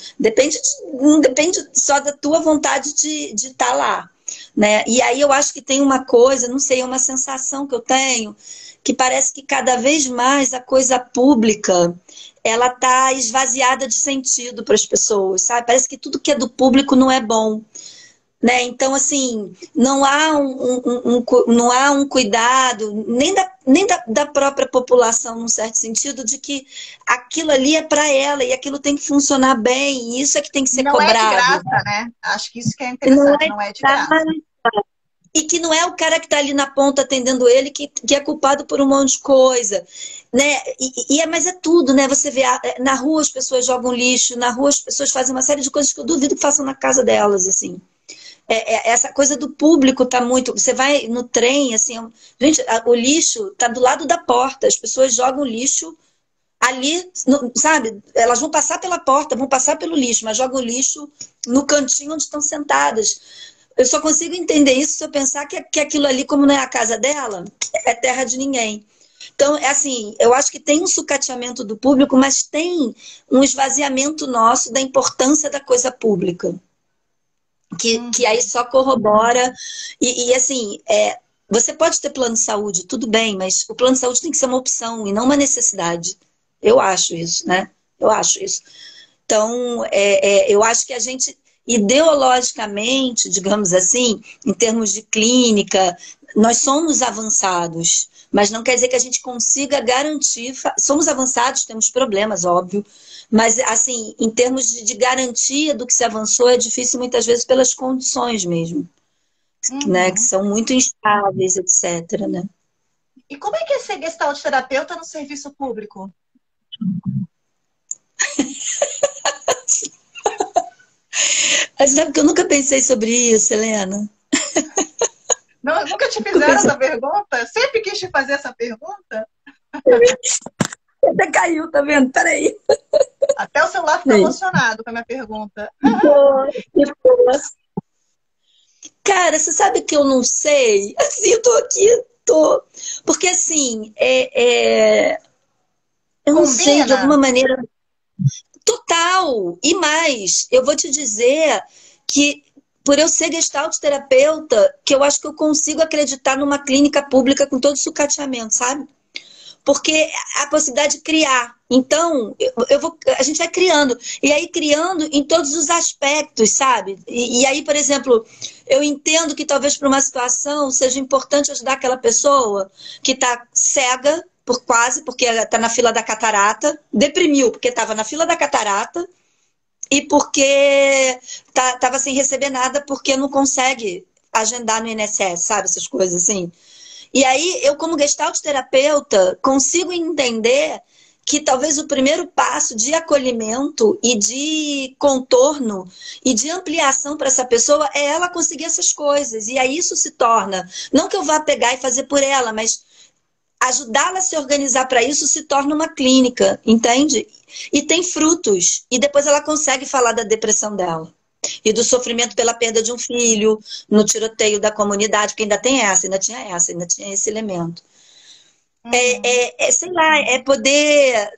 Speaker 2: Não depende só da tua vontade de estar lá. Né? E aí eu acho que tem uma coisa, não sei, é uma sensação que eu tenho, que parece que cada vez mais a coisa pública ela está esvaziada de sentido para as pessoas, sabe? Parece que tudo que é do público não é bom. Né? Então, assim, não há não há um cuidado, nem da própria população, num certo sentido, de que aquilo ali é para ela e aquilo tem que funcionar bem, e isso é que tem que ser
Speaker 1: não
Speaker 2: cobrado.
Speaker 1: Não é de graça, né? Acho que isso que é interessante, não é de graça.
Speaker 2: E que não é o cara que está ali na ponta atendendo ele que é culpado por um monte de coisa. Né? Mas é tudo, né? Você vê, na rua as pessoas jogam lixo, na rua as pessoas fazem uma série de coisas que eu duvido que façam na casa delas, assim. Essa coisa do público tá muito... Você vai no trem, assim... Gente, o lixo tá do lado da porta. As pessoas jogam lixo ali, sabe? Elas vão passar pela porta, vão passar pelo lixo, mas jogam lixo no cantinho onde estão sentadas. Eu só consigo entender isso se eu pensar que aquilo ali, como não é a casa dela, é terra de ninguém. Então, assim, eu acho que tem um sucateamento do público, mas tem um esvaziamento nosso da importância da coisa pública. Que aí só corrobora. Assim, você pode ter plano de saúde, tudo bem, mas o plano de saúde tem que ser uma opção e não uma necessidade. Eu acho isso, né? Eu acho isso. Então, eu acho que a gente... Ideologicamente, digamos assim, em termos de clínica, nós somos avançados, mas não quer dizer que a gente consiga garantir... Somos avançados, temos problemas, óbvio, mas, assim, em termos de garantia do que se avançou, é difícil muitas vezes pelas condições mesmo, né? Que são muito instáveis, etc. Né?
Speaker 1: E como é que é ser gestalt terapeuta no serviço público?
Speaker 2: Sabe que eu nunca pensei sobre isso, Helena?
Speaker 1: Não, nunca te fizeram essa pergunta? Eu sempre quis te fazer essa pergunta.
Speaker 2: Até caiu, tá vendo? Peraí.
Speaker 1: Até o celular ficou emocionado com a minha pergunta.
Speaker 2: Cara, você sabe que eu não sei? Assim, eu tô aqui, tô... Porque, assim, eu não sei, de alguma maneira... Total! E mais, eu vou te dizer que, por eu ser gestalt terapeuta, que eu acho que eu consigo acreditar numa clínica pública com todo sucateamento, sabe? Porque a possibilidade de criar. Então, a gente vai criando. E aí, criando em todos os aspectos, sabe? E aí, por exemplo, eu entendo que talvez para uma situação seja importante ajudar aquela pessoa que está cega, porque está na fila da catarata, deprimiu porque estava na fila da catarata e porque estava sem receber nada porque não consegue agendar no INSS, sabe? Essas coisas assim. E aí, eu como gestalt terapeuta, consigo entender que talvez o primeiro passo de acolhimento e de contorno e de ampliação para essa pessoa é ela conseguir essas coisas. E aí isso se torna, não que eu vá pegar e fazer por ela, mas ajudá-la a se organizar para isso se torna uma clínica, entende? E tem frutos. E depois ela consegue falar da depressão dela. E do sofrimento pela perda de um filho, no tiroteio da comunidade, porque ainda tem essa, ainda tinha esse elemento.
Speaker 1: Uhum.
Speaker 2: Sei lá, é poder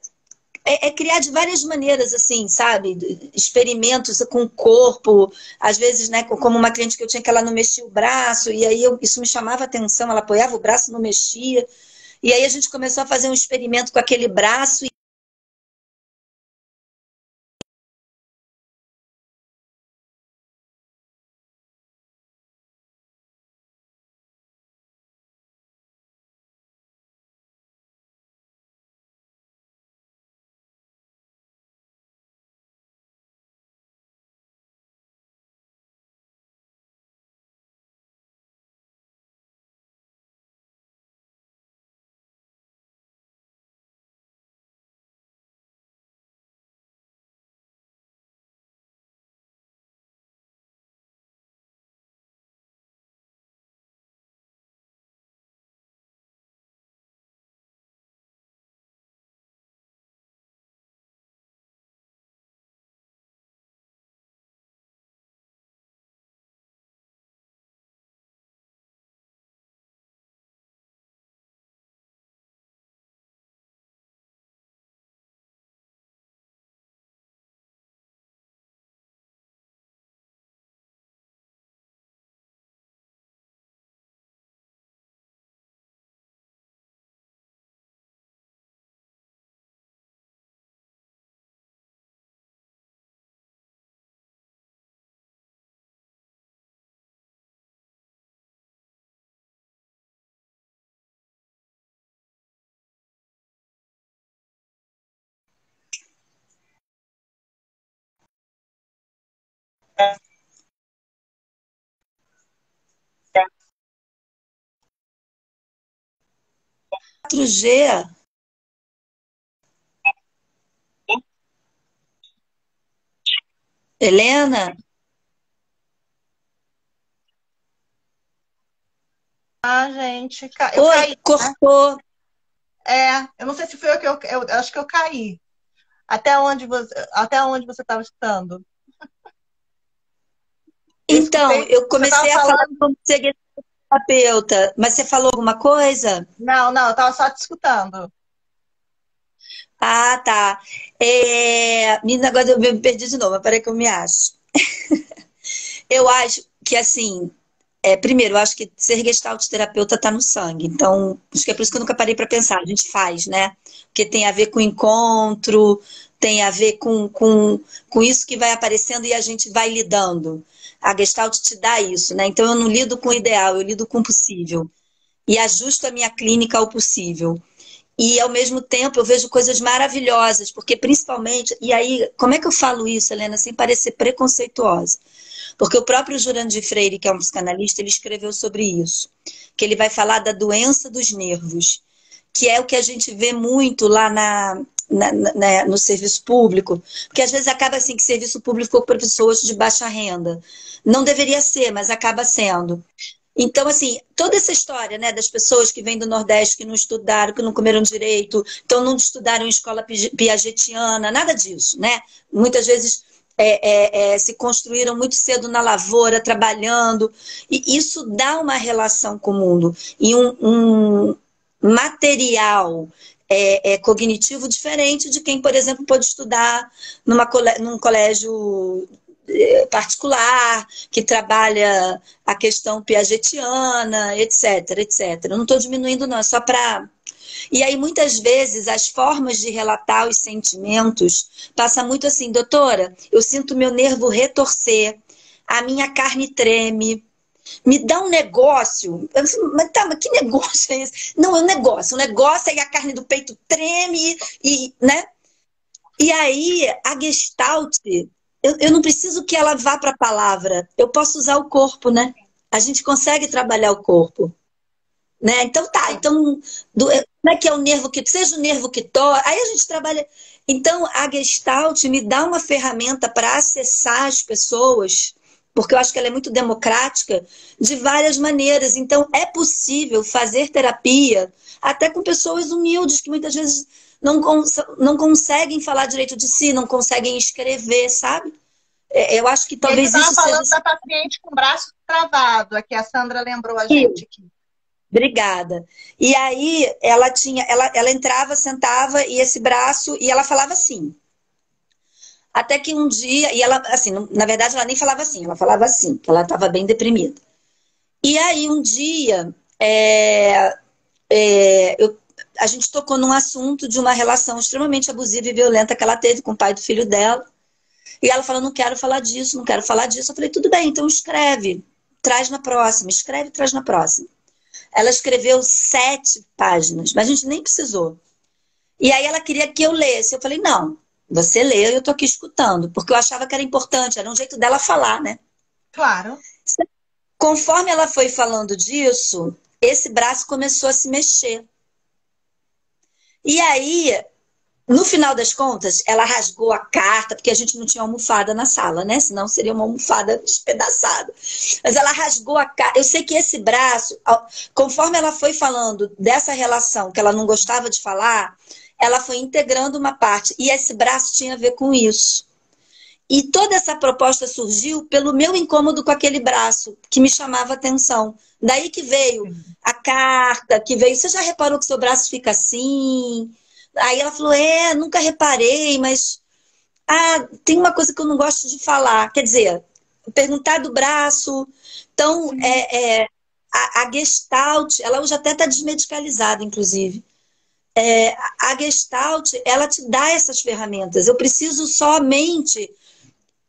Speaker 2: criar de várias maneiras, assim, sabe? Experimentos com o corpo, às vezes, né, como uma cliente que eu tinha que ela não mexia o braço, e aí isso me chamava a atenção, ela apoiava o braço, não mexia, e aí a gente começou a fazer um experimento com aquele braço. Quatro g Helena?
Speaker 1: Ah, gente, eu
Speaker 2: Oi,
Speaker 1: caí, né?
Speaker 2: cortou.
Speaker 1: Eu não sei se foi eu acho que eu caí. Até onde você estava escutando? Eu
Speaker 2: Então,
Speaker 1: escutei,
Speaker 2: eu
Speaker 1: você estava
Speaker 2: comecei a falar
Speaker 1: falando.
Speaker 2: como ser terapeuta, mas você falou alguma coisa?
Speaker 1: Não, não, eu estava só te escutando.
Speaker 2: Ah, tá. Menina, agora eu me perdi de novo, mas peraí que eu me acho. Eu acho que, assim, primeiro, eu acho que ser gestalt terapeuta está no sangue. Então, acho que é por isso que eu nunca parei para pensar. A gente faz, né? Porque tem a ver com encontro, tem a ver com isso que vai aparecendo e a gente vai lidando. A gestalt te dá isso, né? Então, eu não lido com o ideal, eu lido com o possível. E ajusto a minha clínica ao possível. E, ao mesmo tempo, eu vejo coisas maravilhosas, porque principalmente... E aí, como é que eu falo isso, Helena, sem parecer preconceituosa? Porque o próprio Jurandir Freire, que é um psicanalista, ele escreveu sobre isso. Que ele vai falar da doença dos nervos, que é o que a gente vê muito lá no serviço público, porque às vezes acaba assim que serviço público ficou para pessoas de baixa renda. Não deveria ser, mas acaba sendo. Então, assim, toda essa história, né, das pessoas que vêm do Nordeste, que não estudaram, que não comeram direito, então não estudaram em escola piagetiana, nada disso, né? Muitas vezes se construíram muito cedo na lavoura, trabalhando, e isso dá uma relação com o mundo e um material cognitivo diferente de quem, por exemplo, pode estudar num colégio particular, que trabalha a questão piagetiana, etc, etc. Eu não estou diminuindo, não, é só para... E aí, muitas vezes, as formas de relatar os sentimentos passa muito assim, doutora, eu sinto meu nervo retorcer, a minha carne treme, me dá um negócio. Eu falo, mas tá, mas que negócio é esse? Não, é um negócio. O negócio é que a carne do peito treme, né? E aí, a Gestalt, eu não preciso que ela vá para a palavra, eu posso usar o corpo, né? A gente consegue trabalhar o corpo. Né? Então tá,
Speaker 1: Sim.
Speaker 2: então como é que é o nervo que seja o nervo que toca, aí a gente trabalha. Então a Gestalt me dá uma ferramenta para acessar as pessoas porque eu acho que ela é muito democrática, de várias maneiras. Então, é possível fazer terapia até com pessoas humildes, que muitas vezes não conseguem falar direito de si, não conseguem escrever, sabe? Eu acho que
Speaker 1: E aí você
Speaker 2: talvez
Speaker 1: estava
Speaker 2: isso seja...
Speaker 1: falando da paciente com o braço travado, aqui a Sandra lembrou a gente aqui.
Speaker 2: Obrigada. E aí ela entrava, sentava, e esse braço, e ela falava assim. Até que um dia, e ela, assim, na verdade ela nem falava assim, ela falava assim, que ela estava bem deprimida. E aí um dia, a gente tocou num assunto de uma relação extremamente abusiva e violenta que ela teve com o pai do filho dela. E ela falou, não quero falar disso, não quero falar disso. Eu falei, tudo bem, então escreve, traz na próxima, escreve, traz na próxima. Ela escreveu 7 páginas, mas a gente nem precisou. E aí ela queria que eu lesse. Eu falei, não, você lê, eu tô aqui escutando, porque eu achava que era importante, era um jeito dela falar, né?
Speaker 1: Claro.
Speaker 2: Conforme ela foi falando disso, esse braço começou a se mexer. E aí, no final das contas, ela rasgou a carta, porque a gente não tinha almofada na sala, né? Senão seria uma almofada despedaçada. Mas ela rasgou a carta. Eu sei que esse braço, conforme ela foi falando dessa relação que ela não gostava de falar, ela foi integrando uma parte. E esse braço tinha a ver com isso. E toda essa proposta surgiu pelo meu incômodo com aquele braço, que me chamava atenção. Daí que veio a carta, que veio... Você já reparou que seu braço fica assim? Aí ela falou, nunca reparei, mas... tem uma coisa que eu não gosto de falar. Quer dizer, perguntar do braço. Então, a Gestalt, ela hoje até está desmedicalizada, inclusive. A Gestalt, ela te dá essas ferramentas. Eu preciso somente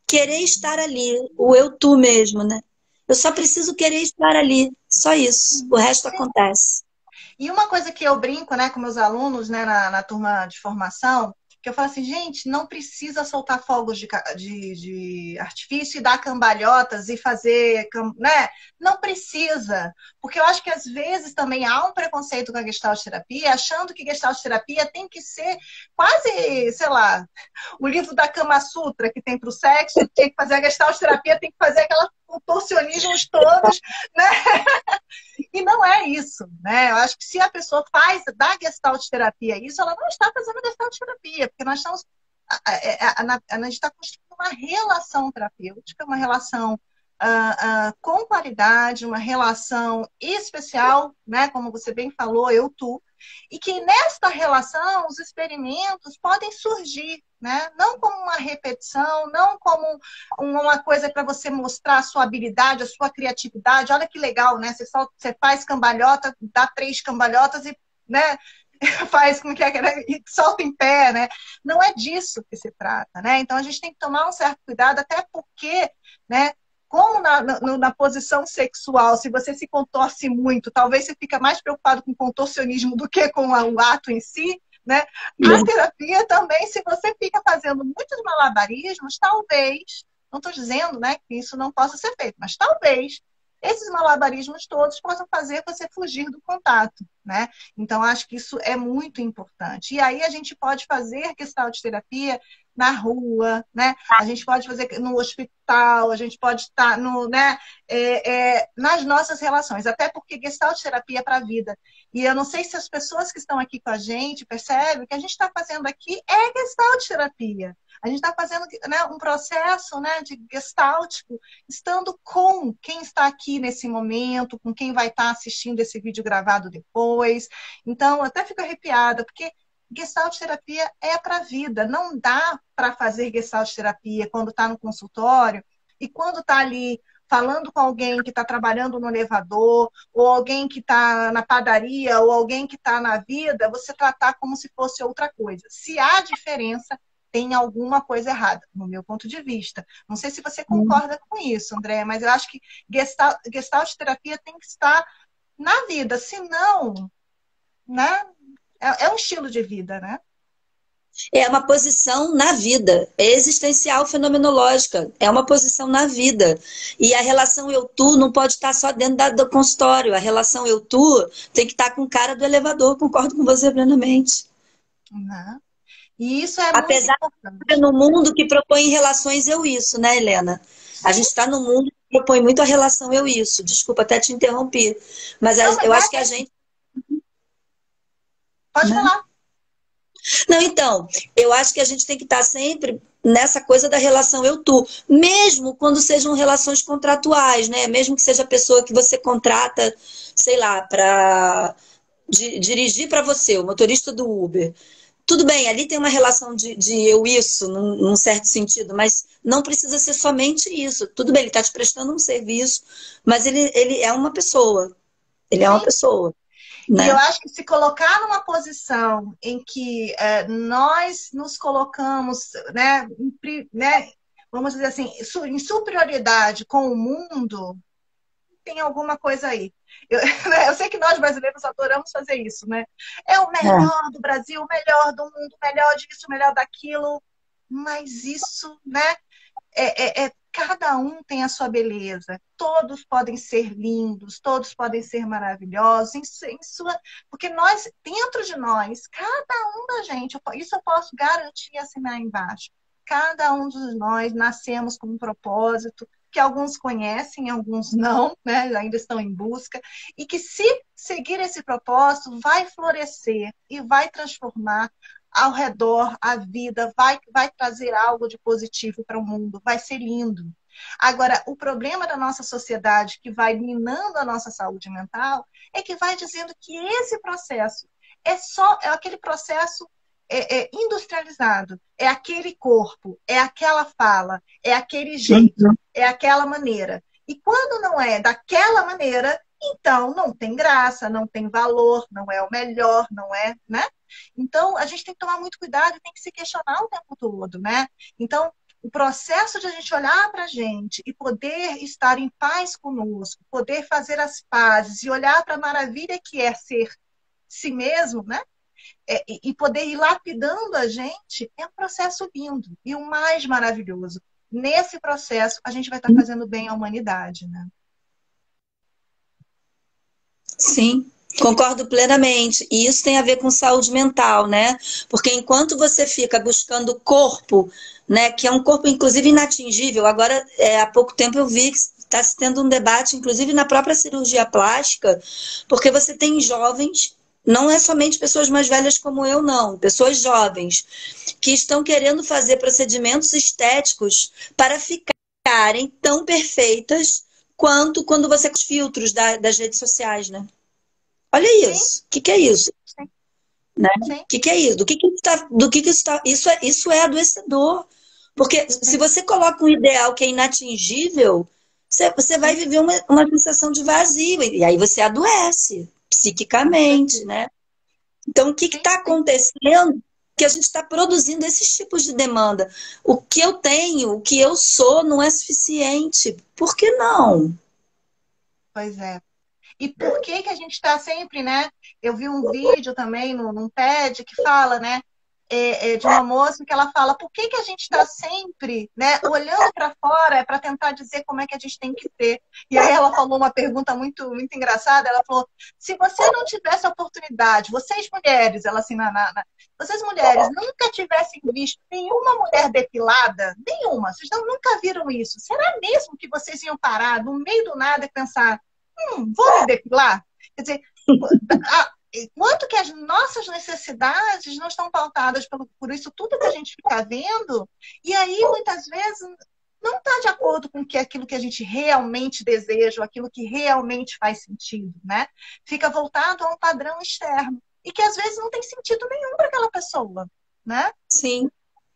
Speaker 2: querer estar ali, o eu tu mesmo, né? Eu só preciso querer estar ali, só isso. O resto acontece.
Speaker 1: E uma coisa que eu brinco, né, com meus alunos, né, na turma de formação, que eu falo assim, gente, não precisa soltar fogos de artifício e dar cambalhotas e fazer, né? Não precisa. Porque eu acho que às vezes também há um preconceito com a Gestalt terapia, achando que Gestalt terapia tem que ser quase, sei lá, o livro da Kama Sutra que tem para o sexo, tem que fazer a Gestalt terapia, tem que fazer aquelas contorcionismos todos, né? E não é isso, né? Eu acho que se a pessoa faz da Gestalt terapia isso, ela não está fazendo Gestalt terapia, porque nós estamos... A gente está construindo uma relação terapêutica, uma relação com qualidade, uma relação especial, né? Como você bem falou, eu, tu. E que nesta relação os experimentos podem surgir, né? Não como uma repetição, não como uma coisa para você mostrar a sua habilidade, a sua criatividade. Olha que legal, né? Você faz cambalhota, dá 3 cambalhotas e, né? Faz com que e solta em pé, né? Não é disso que se trata, né? Então a gente tem que tomar um certo cuidado, até porque, né? Como na posição sexual, se você se contorce muito, talvez você fica mais preocupado com o contorcionismo do que com o ato em si, né? A terapia também, se você fica fazendo muitos malabarismos, talvez, não estou dizendo, né, que isso não possa ser feito, mas talvez esses malabarismos todos possam fazer você fugir do contato, né? Então, acho que isso é muito importante. E aí a gente pode fazer Gestalt terapia na rua, né? A gente pode fazer no hospital, a gente pode estar né? Nas nossas relações, até porque Gestalt terapia é para a vida. E eu não sei se as pessoas que estão aqui com a gente percebem que a gente está fazendo aqui é Gestalt terapia. A gente está fazendo, né, um processo, né, de gestáltico, estando com quem está aqui nesse momento, com quem vai estar assistindo esse vídeo gravado depois. Então, eu até fico arrepiada, porque Gestalt terapia é para a vida. Não dá para fazer Gestalt terapia quando está no consultório e quando está ali falando com alguém que está trabalhando no elevador, ou alguém que está na padaria, ou alguém que está na vida, você tratar como se fosse outra coisa. Se há diferença, tem alguma coisa errada, no meu ponto de vista. Não sei se você concorda com isso, André, mas eu acho que Gestalt terapia tem que estar na vida, senão, né, é um estilo de vida, né?
Speaker 2: É uma posição na vida, é existencial fenomenológica, é uma posição na vida. E a relação eu-tu não pode estar só dentro do consultório, a relação eu-tu tem que estar com o cara do elevador, concordo com você plenamente.
Speaker 1: Uhum. E isso é
Speaker 2: apesar
Speaker 1: muito importante.
Speaker 2: De no mundo que propõe relações eu-isso, né, Helena? A gente está num mundo que propõe muito a relação eu-isso. Desculpa até te interromper, mas
Speaker 1: Não, mas
Speaker 2: eu
Speaker 1: vai
Speaker 2: acho que a
Speaker 1: mesmo.
Speaker 2: gente,
Speaker 1: Pode
Speaker 2: né?
Speaker 1: falar.
Speaker 2: Não, então, eu acho que a gente tem que estar sempre nessa coisa da relação eu-tu, mesmo quando sejam relações contratuais, né? Mesmo que seja a pessoa que você contrata, sei lá, para dirigir para você, o motorista do Uber. Tudo bem, ali tem uma relação de eu-isso, num certo sentido, mas não precisa ser somente isso. Tudo bem, ele está te prestando um serviço, mas ele é uma pessoa. Ele é uma
Speaker 1: Sim.
Speaker 2: pessoa,
Speaker 1: E eu
Speaker 2: né?
Speaker 1: acho que se colocar numa posição em que nós nos colocamos, né, vamos dizer assim, em superioridade com o mundo, tem alguma coisa aí. Eu, né, eu sei que nós brasileiros adoramos fazer isso, né? É o
Speaker 2: É.
Speaker 1: melhor do Brasil, o melhor do mundo, o melhor disso, o melhor daquilo. Mas isso, né? Cada um tem a sua beleza. Todos podem ser lindos, todos podem ser maravilhosos, porque nós, dentro de nós, cada um da gente, isso eu posso garantir e assinar embaixo. Cada um de nós nascemos com um propósito, que alguns conhecem, alguns não, né? Ainda estão em busca, e que se seguir esse propósito, vai florescer e vai transformar ao redor, a vida vai trazer algo de positivo para o mundo, vai ser lindo. Agora, o problema da nossa sociedade, que vai minando a nossa saúde mental, é que vai dizendo que esse processo é aquele processo industrializado, é aquele corpo, é aquela fala, é aquele jeito, é aquela maneira. E quando não é daquela maneira, então não tem graça, não tem valor, não é o melhor, não é, né? Então, a gente tem que tomar muito cuidado e tem que se questionar o tempo todo, né? Então, o processo de a gente olhar para a gente e poder estar em paz conosco, poder fazer as pazes e olhar para a maravilha que é ser si mesmo, né? E poder ir lapidando a gente é um processo lindo e o mais maravilhoso. Nesse processo, a gente vai estar fazendo bem à humanidade, né?
Speaker 2: Sim, concordo plenamente. E isso tem a ver com saúde mental, né? Porque enquanto você fica buscando corpo, né, que é um corpo inclusive inatingível, agora há pouco tempo eu vi que está se tendo um debate, inclusive na própria cirurgia plástica, porque você tem jovens, não é somente pessoas mais velhas como eu, não, pessoas jovens, que estão querendo fazer procedimentos estéticos para ficarem tão perfeitas quanto quando você com os filtros das redes sociais, né? Olha
Speaker 1: Sim,
Speaker 2: isso. O que é isso?
Speaker 1: sim,
Speaker 2: Né?
Speaker 1: sim,
Speaker 2: O que é isso? Do que isso está? Isso é adoecedor. Porque se
Speaker 1: sim,
Speaker 2: você coloca um ideal que é inatingível, você vai
Speaker 1: sim,
Speaker 2: viver uma sensação de vazio. E aí você adoece
Speaker 1: com
Speaker 2: psiquicamente,
Speaker 1: certeza.
Speaker 2: né? Então, o que
Speaker 1: Sim,
Speaker 2: está
Speaker 1: sim.
Speaker 2: acontecendo? Que a gente está produzindo esses tipos de demanda. O que eu tenho, o que eu sou, não é suficiente. Por que não?
Speaker 1: Pois é. E por que que a gente está sempre, né? Eu vi um vídeo também num TED que fala, né? De uma moça que ela fala por que que a gente está sempre, né, olhando para fora para tentar dizer como é que a gente tem que ser. E aí ela falou uma pergunta muito engraçada. Ela falou: se você não tivesse a oportunidade, vocês mulheres, ela assim, vocês mulheres nunca tivessem visto nenhuma mulher depilada, nenhuma, vocês nunca viram isso. Será mesmo que vocês iam parar no meio do nada e pensar vou me depilar? Quer dizer, quanto que as nossas necessidades não estão pautadas por isso tudo que a gente fica vendo, e aí muitas vezes não está de acordo com aquilo que a gente realmente deseja, ou aquilo que realmente faz sentido, né? Fica voltado a um padrão externo, e que às vezes não tem sentido nenhum para aquela pessoa, né?
Speaker 2: Sim,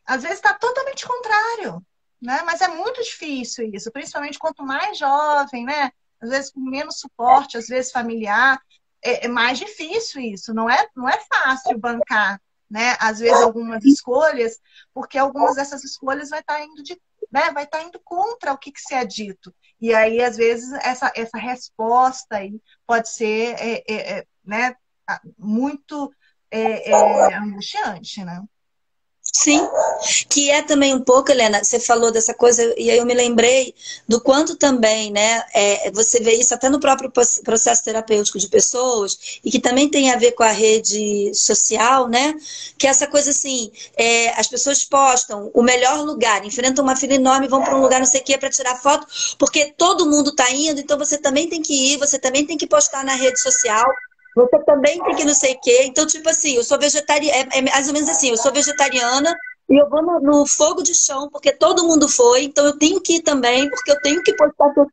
Speaker 1: Às vezes está totalmente contrário, né? Mas é muito difícil isso, principalmente quanto mais jovem, né? Às vezes com menos suporte, às vezes familiar, é mais difícil isso. Não é fácil bancar, né? Às vezes algumas escolhas, porque algumas dessas escolhas vai estar indo contra o que se é dito. E aí, às vezes, essa resposta aí pode ser né, muito angustiante, né?
Speaker 2: Sim, que é também um pouco, Helena, você falou dessa coisa, e aí eu me lembrei do quanto também, né, você vê isso até no próprio processo terapêutico de pessoas, e que também tem a ver com a rede social, né, que é essa coisa assim, as pessoas postam o melhor lugar, enfrentam uma fila enorme, vão para um lugar não sei o que para tirar foto, porque todo mundo está indo, então você também tem que ir, você também tem que postar na rede social, você também tem que não sei o quê. Então, tipo assim, eu sou vegetariana, é mais ou menos assim, eu sou vegetariana e eu vou no fogo de chão porque todo mundo foi, então eu tenho que ir também, porque eu tenho que postar tudo.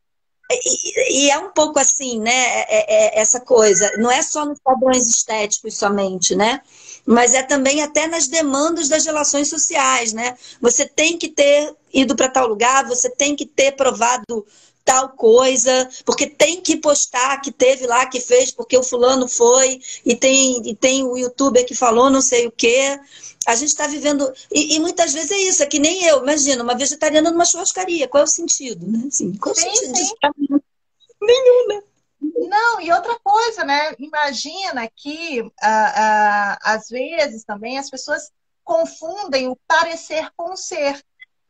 Speaker 2: E é um pouco assim, né? Essa coisa. Não é só nos padrões estéticos somente, né? Mas é também até nas demandas das relações sociais, né? Você tem que ter ido para tal lugar, você tem que ter provado tal coisa, porque tem que postar que teve lá, que fez, porque o fulano foi, e tem o youtuber que falou não sei o quê. A gente está vivendo. E muitas vezes é isso, é que nem eu. Imagina, uma vegetariana numa churrascaria. Qual é o sentido, né? Assim, qual é o
Speaker 1: Sim,
Speaker 2: sentido
Speaker 1: sim.
Speaker 2: disso? Nenhum, né?
Speaker 1: Não, e outra coisa, né? Imagina que às vezes também as pessoas confundem o parecer com o ser,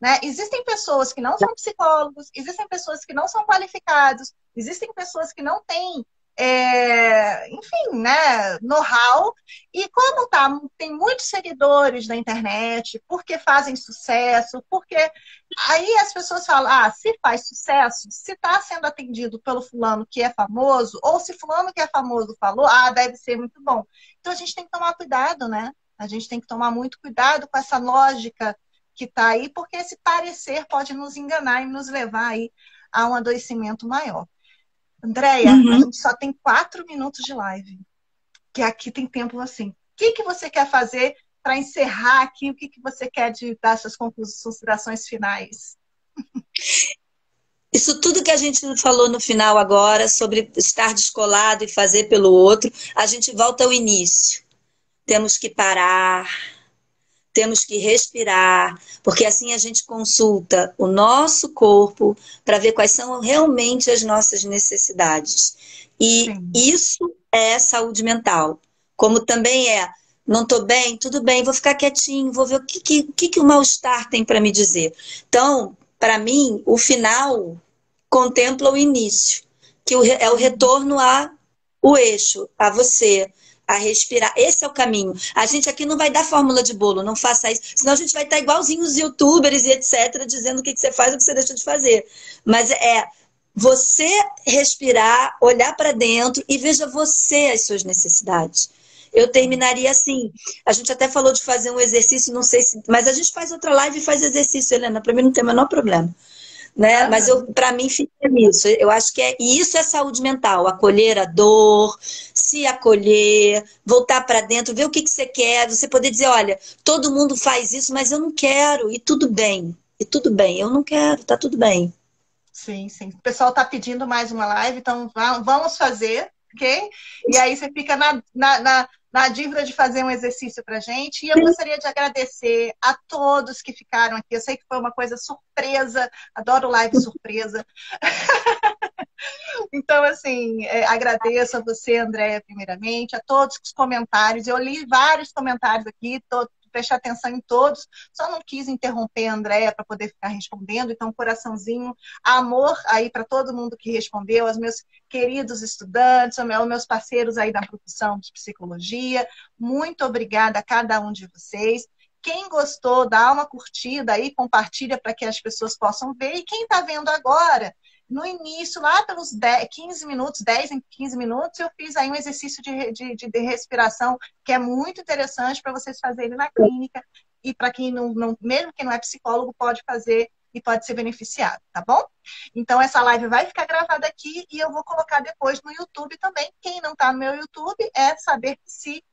Speaker 1: né? Existem pessoas que não são psicólogos, existem pessoas que não são qualificados, existem pessoas que não têm, enfim, né, know-how, e como tá, tem muitos seguidores na internet, porque fazem sucesso, porque aí as pessoas falam, se faz sucesso, se está sendo atendido pelo fulano que é famoso, ou se fulano que é famoso falou, deve ser muito bom. Então a gente tem que tomar cuidado, né? A gente tem que tomar muito cuidado com essa lógica que está aí, porque esse parecer pode nos enganar e nos levar aí a um adoecimento maior. Andréia, a
Speaker 2: Uhum.
Speaker 1: gente só tem 4 minutos de live, que aqui tem tempo assim. O que você quer fazer para encerrar aqui? O que você quer dar suas considerações finais?
Speaker 2: Isso tudo que a gente falou no final agora, sobre estar descolado e fazer pelo outro, a gente volta ao início. Temos que parar, temos que respirar, porque assim a gente consulta o nosso corpo para ver quais são realmente as nossas necessidades. E
Speaker 1: Sim.
Speaker 2: isso é saúde mental. Como também não estou bem, tudo bem, vou ficar quietinho, vou ver o que o mal-estar tem para me dizer. Então, para mim, o final contempla o início, que é o retorno o eixo, a você, a respirar. Esse é o caminho. A gente aqui não vai dar fórmula de bolo, não faça isso, senão a gente vai estar igualzinho os youtubers e etc, dizendo o que você faz e o que você deixa de fazer. Mas você respirar, olhar para dentro e veja você as suas necessidades. Eu terminaria assim. A gente até falou de fazer um exercício, não sei se. Mas a gente faz outra live e faz exercício, Helena. Para mim não tem o menor problema. Né? Mas
Speaker 1: Aham.
Speaker 2: para mim fica nisso. Eu acho que e isso é saúde mental, acolher a dor, se acolher, voltar para dentro, ver o que você quer, você poder dizer, olha, todo mundo faz isso, mas eu não quero, e tudo bem. E tudo bem, eu não quero, tá tudo bem.
Speaker 1: Sim, sim. O pessoal está pedindo mais uma live, então vamos fazer, ok? E aí você fica na dívida de fazer um exercício para gente. E eu gostaria de agradecer a todos que ficaram aqui. Eu sei que foi uma coisa surpresa, adoro live surpresa. Então, assim, agradeço a você, Andréia, primeiramente, a todos os comentários. Eu li vários comentários aqui, prestei atenção em todos, só não quis interromper a Andréia para poder ficar respondendo, então coraçãozinho, amor aí para todo mundo que respondeu, aos meus queridos estudantes, aos meus parceiros aí da profissão de psicologia, muito obrigada a cada um de vocês. Quem gostou, dá uma curtida aí, compartilha para que as pessoas possam ver, e quem está vendo agora, no início, lá pelos 15 minutos, 10 em 15 minutos, eu fiz aí um exercício de respiração que é muito interessante para vocês fazerem na clínica e para quem mesmo quem não é psicólogo, pode fazer e pode ser beneficiado, tá bom? Então, essa live vai ficar gravada aqui e eu vou colocar depois no YouTube também. Quem não está no meu YouTube é saberpsi,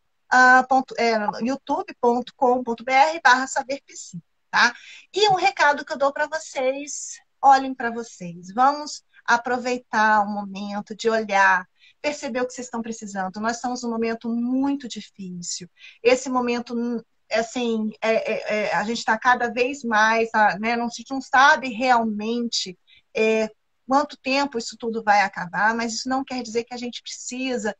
Speaker 1: youtube.com.br/saberpsi, tá? E um recado que eu dou para vocês: olhem para vocês. Vamos aproveitar o momento de olhar, perceber o que vocês estão precisando. Nós estamos num momento muito difícil. Esse momento, assim, a gente está cada vez mais, né? A gente não sabe realmente quanto tempo isso tudo vai acabar, mas isso não quer dizer que a gente precisa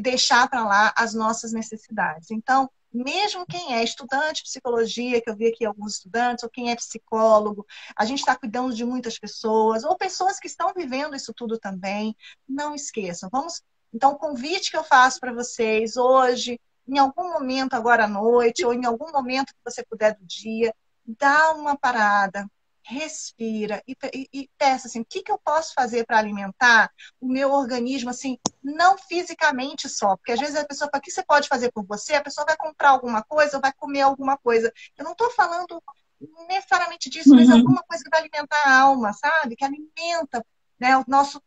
Speaker 1: deixar para lá as nossas necessidades. Então, mesmo quem é estudante de psicologia, que eu vi aqui alguns estudantes, ou quem é psicólogo, a gente está cuidando de muitas pessoas, ou pessoas que estão vivendo isso tudo também. Não esqueçam, vamos. Então, o convite que eu faço para vocês hoje, em algum momento agora à noite, ou em algum momento que você puder do dia, dá uma parada, respira e peça assim, o que eu posso fazer para alimentar o meu organismo, assim, não fisicamente só, porque às vezes a pessoa fala, o que você pode fazer por você? A pessoa vai comprar alguma coisa ou vai comer alguma coisa. Eu não estou falando necessariamente disso, mas
Speaker 2: Uhum.
Speaker 1: alguma coisa que vai alimentar a alma, sabe? Que alimenta, né, o nosso...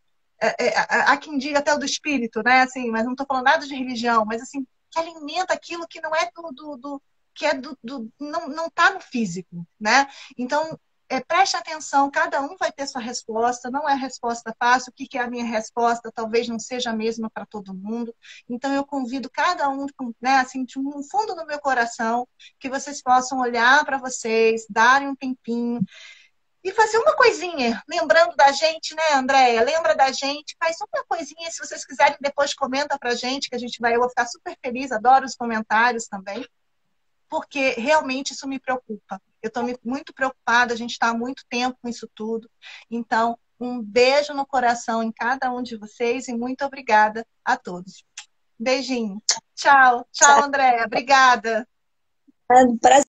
Speaker 1: há quem diga até o do espírito, né? Assim, mas não estou falando nada de religião, mas assim, que alimenta aquilo que não é que é não está no físico, né? Então, preste atenção, cada um vai ter sua resposta, não é resposta fácil, o que é a minha resposta talvez não seja a mesma para todo mundo, então eu convido cada um, né, assim, no fundo do meu coração, que vocês possam olhar para vocês, darem um tempinho, e fazer uma coisinha, lembrando da gente, né, Andréia? Lembra da gente, faz uma coisinha, se vocês quiserem, depois comenta pra gente, que a gente vai, eu vou ficar super feliz, adoro os comentários também, porque realmente isso me preocupa. Eu estou muito preocupada, a gente está há muito tempo com isso tudo. Então, um beijo no coração em cada um de vocês e muito obrigada a todos. Beijinho. Tchau. Tchau, Andréia. Obrigada.
Speaker 2: Prazer.